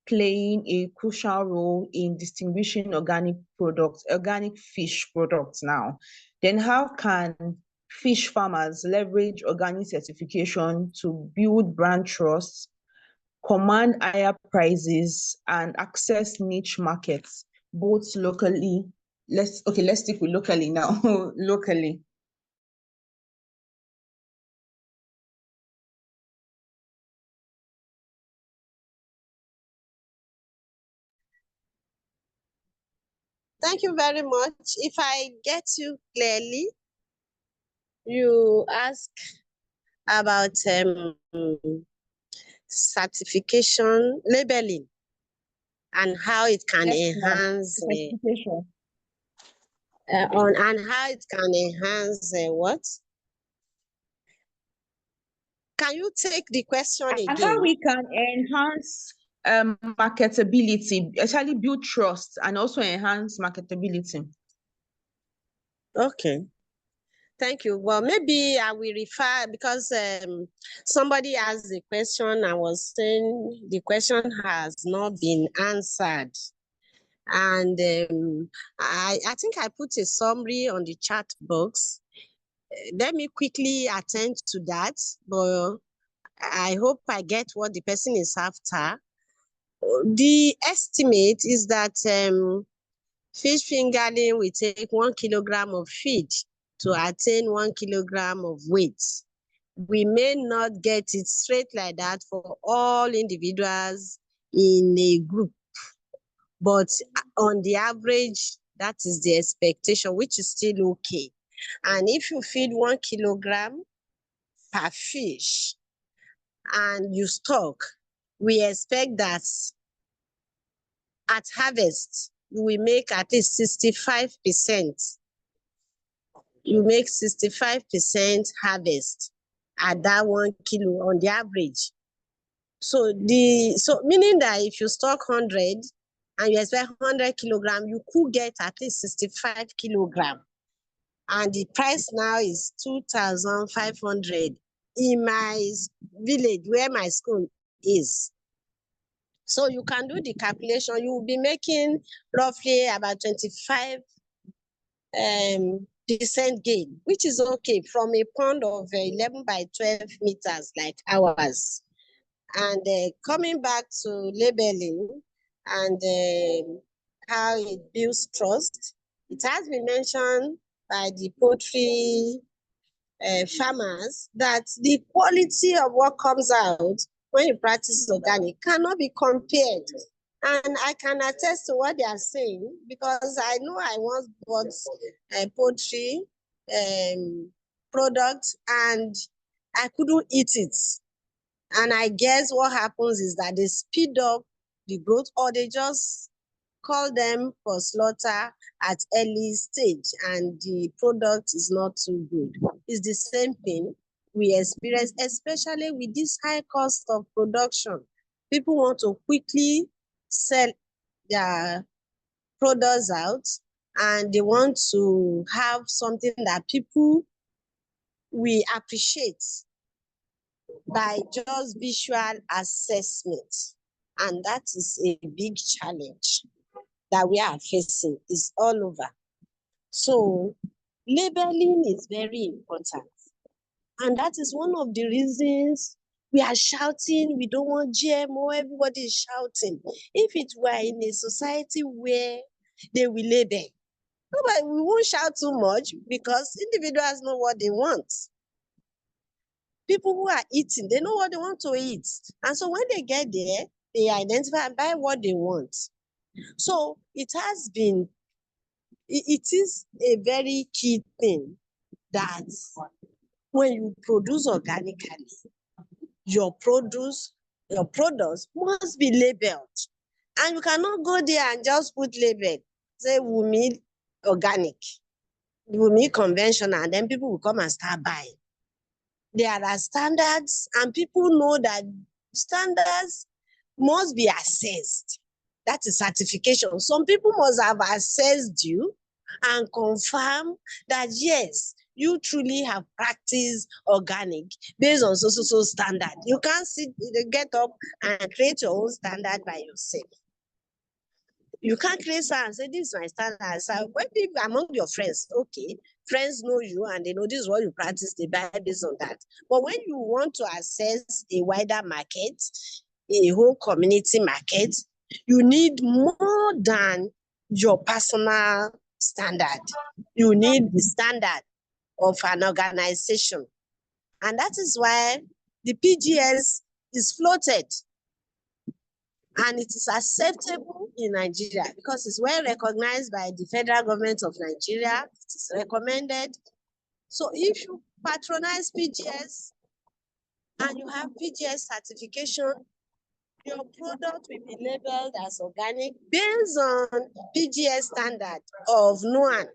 playing a crucial role in distinguishing organic products, organic fish products now. Then how can fish farmers leverage organic certification to build brand trust, command higher prices, and access niche markets, both locally? Let's stick with locally now, locally. Thank you very much. If I get you clearly, you ask about certification, labeling, and how it can enhance certification. and how it can enhance what? Can you take the question again? And how we can enhance marketability, actually build trust and also enhance marketability. Okay. Thank you. Well, maybe I will refer, because somebody asked the question, I was saying the question has not been answered. And I think I put a summary on the chat box. Let me quickly attend to that, but I hope I get what the person is after. The estimate is that fish fingerling will take 1 kilogram of feed to attain 1 kilogram of weight. We may not get it straight like that for all individuals in a group, but on the average, that is the expectation, which is still okay. And if you feed 1 kilogram per fish and you stock, we expect that at harvest, we make at least 65%. You make 65% harvest. at that 1 kilo on the average. So meaning that if you stock 100 and you expect 100 kilogram, you could get at least 65 kilogram. And the price now is 2,500 in my village where my school is. So you can do the calculation. You will be making roughly about 25% gain, which is okay from a pond of 11 by 12 meters like ours. And coming back to labeling and how it builds trust, it has been mentioned by the poultry farmers that the quality of what comes out when you practice organic cannot be compared. And I can attest to what they are saying because I know I once bought poultry product and I couldn't eat it. And I guess what happens is that they speed up the growth or they just call them for slaughter at early stage and the product is not too good. It's the same thing we experience, especially with this high cost of production. People want to quickly sell their products out and they want to have something that people will appreciate by just visual assessment. And that is a big challenge that we are facing. Is all over. So labeling is very important. And that is one of the reasons we are shouting, we don't want GMO, everybody is shouting. If it were in a society where they will label, nobody, we won't shout too much because individuals know what they want. People who are eating, they know what they want to eat. And so when they get there, they identify and buy what they want. So it is a very key thing that when you produce organically, your products must be labeled. And you cannot go there and just put label, say Wumi organic, Wumi conventional, and then people will come and start buying. There are standards, and people know that standards must be assessed. That is certification. Some people must have assessed you and confirm that yes, you truly have practiced organic based on so standard. You can't get up and create your own standard by yourself. You can't create and say, this is my standard. So when people among your friends, okay, friends know you and they know this is what you practice, they buy based on that. But when you want to access a wider market, a whole community market, you need more than your personal standard. You need the standard of an organization. And that is why the PGS is floated. And it is acceptable in Nigeria because it's well recognized by the federal government of Nigeria. It is recommended. So if you patronize PGS and you have PGS certification, your product will be labeled as organic based on PGS standard of NOAN.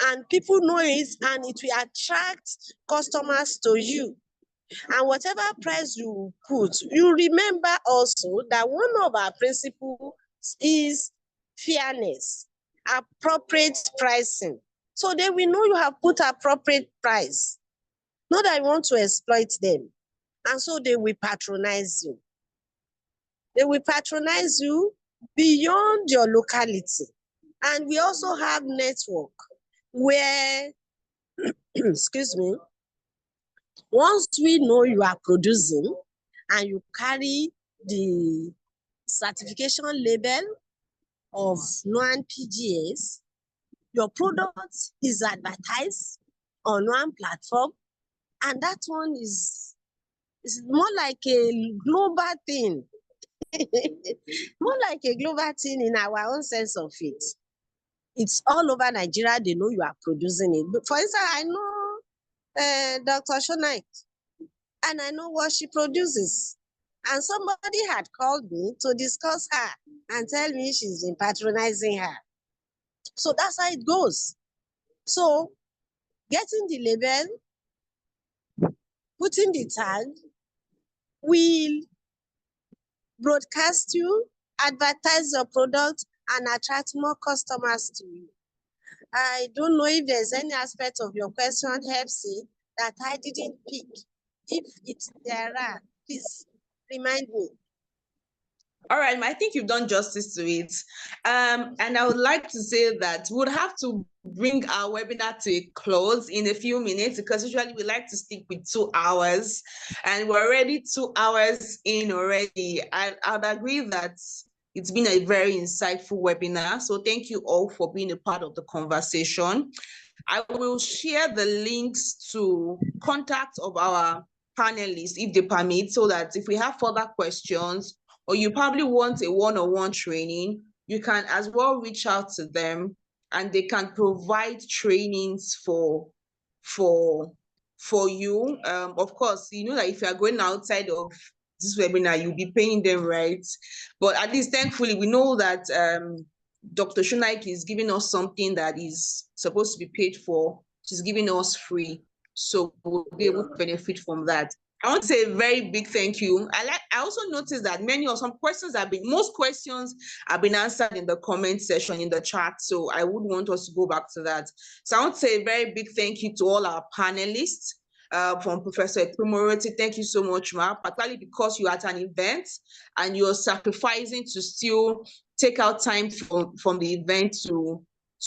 And people know it and it will attract customers to you. And whatever price you put, you remember also that one of our principles is fairness, appropriate pricing. So they will know you have put appropriate price. Not that you want to exploit them. And so they will patronize you. They will patronize you beyond your locality. And we also have network where, excuse me, once we know you are producing and you carry the certification label of non-PGS, your product is advertised on one platform, and that one is more like a global thing. More like a global thing in our own sense of it. It's all over Nigeria, they know you are producing it. But for instance, I know Dr. Shonaik, and I know what she produces. And somebody had called me to discuss her and tell me she's been patronizing her. So that's how it goes. So getting the label put in the tag, will broadcast you, advertise your product, and attract more customers to you. I don't know if there's any aspect of your question, Hepsi, that I didn't pick. If there are, please remind me. All right, I think you've done justice to it. And I would like to say that we'll have to bring our webinar to a close in a few minutes, because usually we like to stick with 2 hours, and we're already 2 hours in already. I'd agree that it's been a very insightful webinar. So thank you all for being a part of the conversation. I will share the links to contact of our panelists if they permit, so that if we have further questions, or you probably want a one-on-one training, you can as well reach out to them, and they can provide trainings for you. Of course, you know that if you are going outside of this webinar, you'll be paying them, right? But at least thankfully, we know that Dr. Shunaik is giving us something that is supposed to be paid for. She's giving us free, so we'll be able to benefit from that. I want to say a very big thank you. I also noticed that most questions have been answered in the comment section in the chat. So I would want us to go back to that. So I want to say a very big thank you to all our panelists. From Professor Ekpemoroti, thank you so much, Ma, particularly because you're at an event and you're sacrificing to still take out time from the event to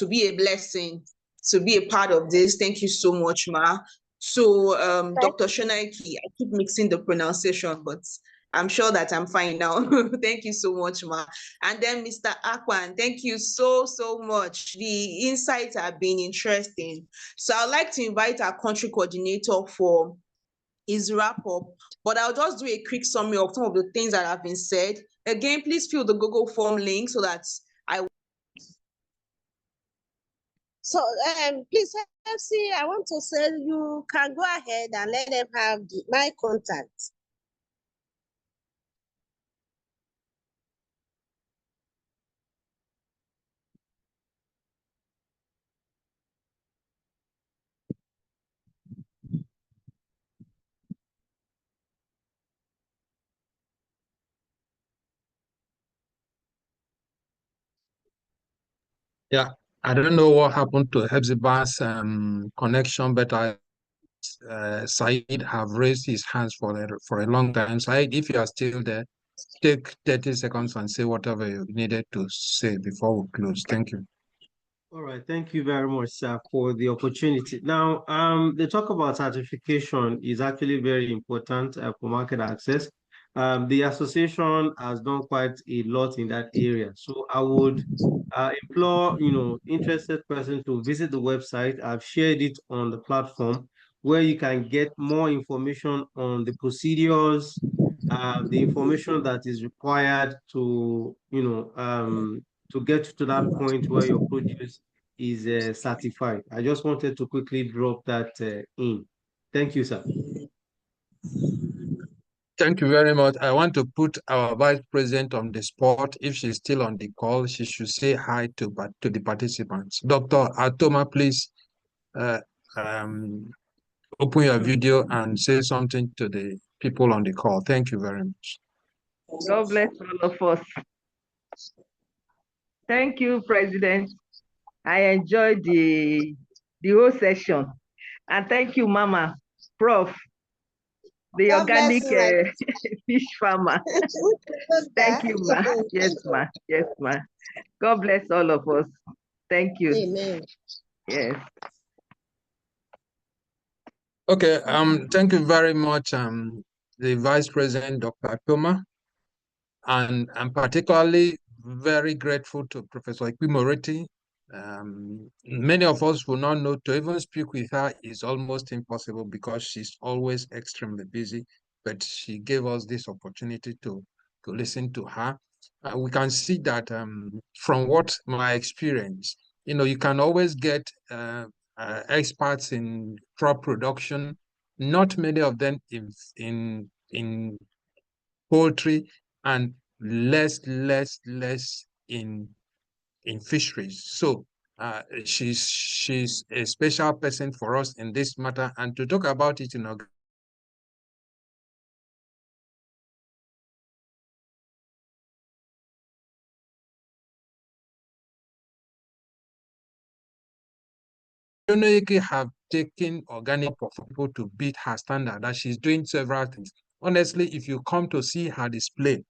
be a blessing, to be a part of this. Thank you so much, Ma. So Dr. Shonaiki, I keep mixing the pronunciation, but I'm sure that I'm fine now. Thank you so much, Ma. And then Mr. Akwan, thank you so much. The insights have been interesting. So I'd like to invite our country coordinator for his wrap up, but I'll just do a quick summary of some of the things that have been said. Again, please fill the Google form link so that please, FC, I want to say you can go ahead and let them have my contact. Yeah, I don't know what happened to Hepzibah's connection, but Said have raised his hands for a long time. Said, if you are still there, take 30 seconds and say whatever you needed to say before we close. Thank you. All right, thank you very much, sir, for the opportunity. Now, the talk about certification is actually very important for market access. The association has done quite a lot in that area. So I would implore, interested person to visit the website. I've shared it on the platform where you can get more information on the procedures, the information that is required to, to get to that point where your produce is certified. I just wanted to quickly drop that in. Thank you, sir. Thank you very much. I want to put our Vice President on the spot. If she's still on the call, she should say hi to the participants. Dr. Atoma, please open your video and say something to the people on the call. Thank you very much. God bless all of us. Thank you, President. I enjoyed the whole session. And thank you, Mama, Prof, the God organic bless fish farmer. Thank you, Ma. Yes, Ma. Yes, Ma. God bless all of us. Thank you. Amen. Yes. Okay, thank you very much, the Vice President, Dr. Atoma. And I'm particularly very grateful to Professor Ekpemoroti. Many of us will not know, to even speak with her is almost impossible because she's always extremely busy, but she gave us this opportunity to listen to her. We can see that from what my experience, you can always get experts in crop production, not many of them in poultry, and less in fisheries. So she's a special person for us in this matter, and to talk about it in Shonoike have taken organic for people to beat her standard, that she's doing several things. Honestly, if you come to see her display,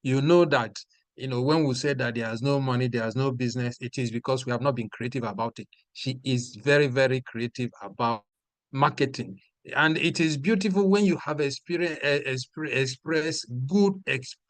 you know that, when we say that there's no money, there's no business, it is because we have not been creative about it. She is very, very creative about marketing. And it is beautiful when you have express good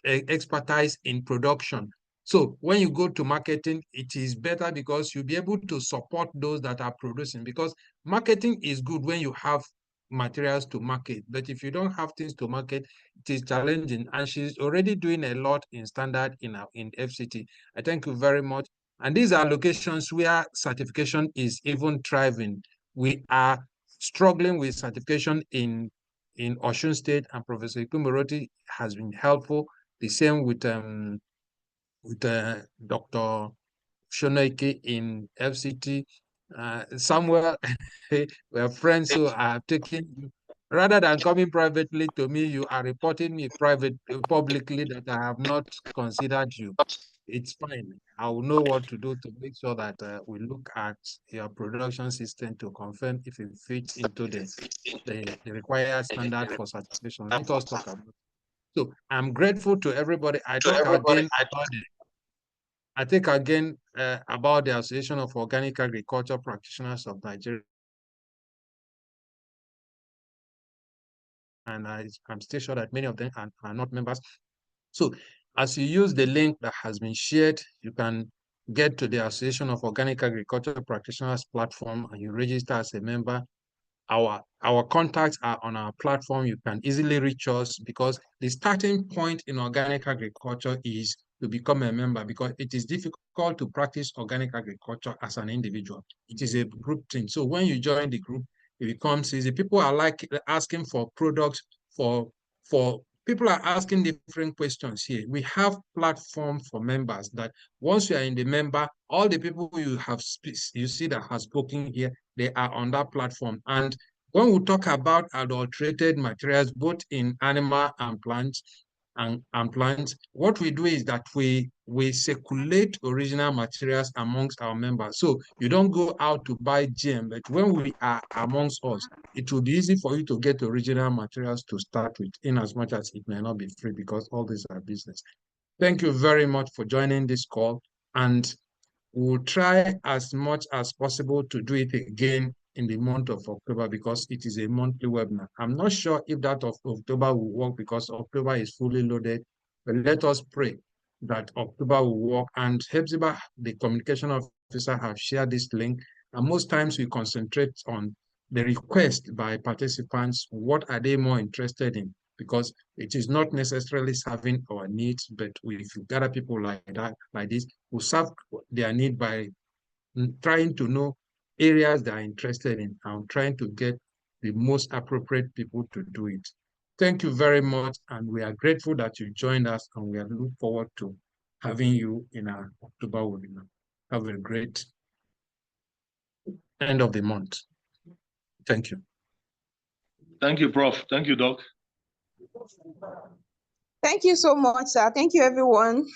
expertise in production. So when you go to marketing, it is better because you'll be able to support those that are producing, because marketing is good when you have materials to market. But if you don't have things to market, it is challenging. And she's already doing a lot in standard in FCT. I thank you very much. And these are locations where certification is even thriving. We are struggling with certification in Osun State, and Professor Ikumoroti has been helpful. The same with Dr. Shonoike in FCT. Somewhere we are friends, so I have taken, rather than coming privately to me, you are reporting me publicly that I have not considered you. It's fine. I will know what to do to make sure that we look at your production system to confirm if it fits into the required standard for certification. Let us talk about it. So I'm grateful to everybody. I talk again about the Association of Organic Agriculture Practitioners of Nigeria. And I'm still sure that many of them are not members. So as you use the link that has been shared, you can get to the Association of Organic Agriculture Practitioners platform and you register as a member. Our contacts are on our platform. You can easily reach us, because the starting point in organic agriculture is to become a member, because it is difficult to practice organic agriculture as an individual. It is a group thing. So when you join the group, it becomes easy. People are asking for products for people are asking different questions here. We have platform for members that once you are in the member, all the people you see that has spoken here, they are on that platform. And when we talk about adulterated materials, both in animal and plants, what we do is that we circulate original materials amongst our members. So you don't go out to buy GM, but when we are amongst us, it will be easy for you to get original materials to start with, in as much as it may not be free, because all these are business. Thank you very much for joining this call, and we'll try as much as possible to do it again in the month of October, because it is a monthly webinar. I'm not sure if that of October will work, because October is fully loaded, but let us pray that October will work. And Hepzibah, the communication officer, have shared this link, and most times we concentrate on the request by participants. What are they more interested in? Because it is not necessarily serving our needs, but if you gather people like this, who serve their need by trying to know areas they are interested in and trying to get the most appropriate people to do it. Thank you very much, and we are grateful that you joined us, and we are looking forward to having you in our October webinar. Have a great end of the month. Thank you. Thank you, Prof. Thank you, Doc. Thank you so much, sir. Thank you, everyone.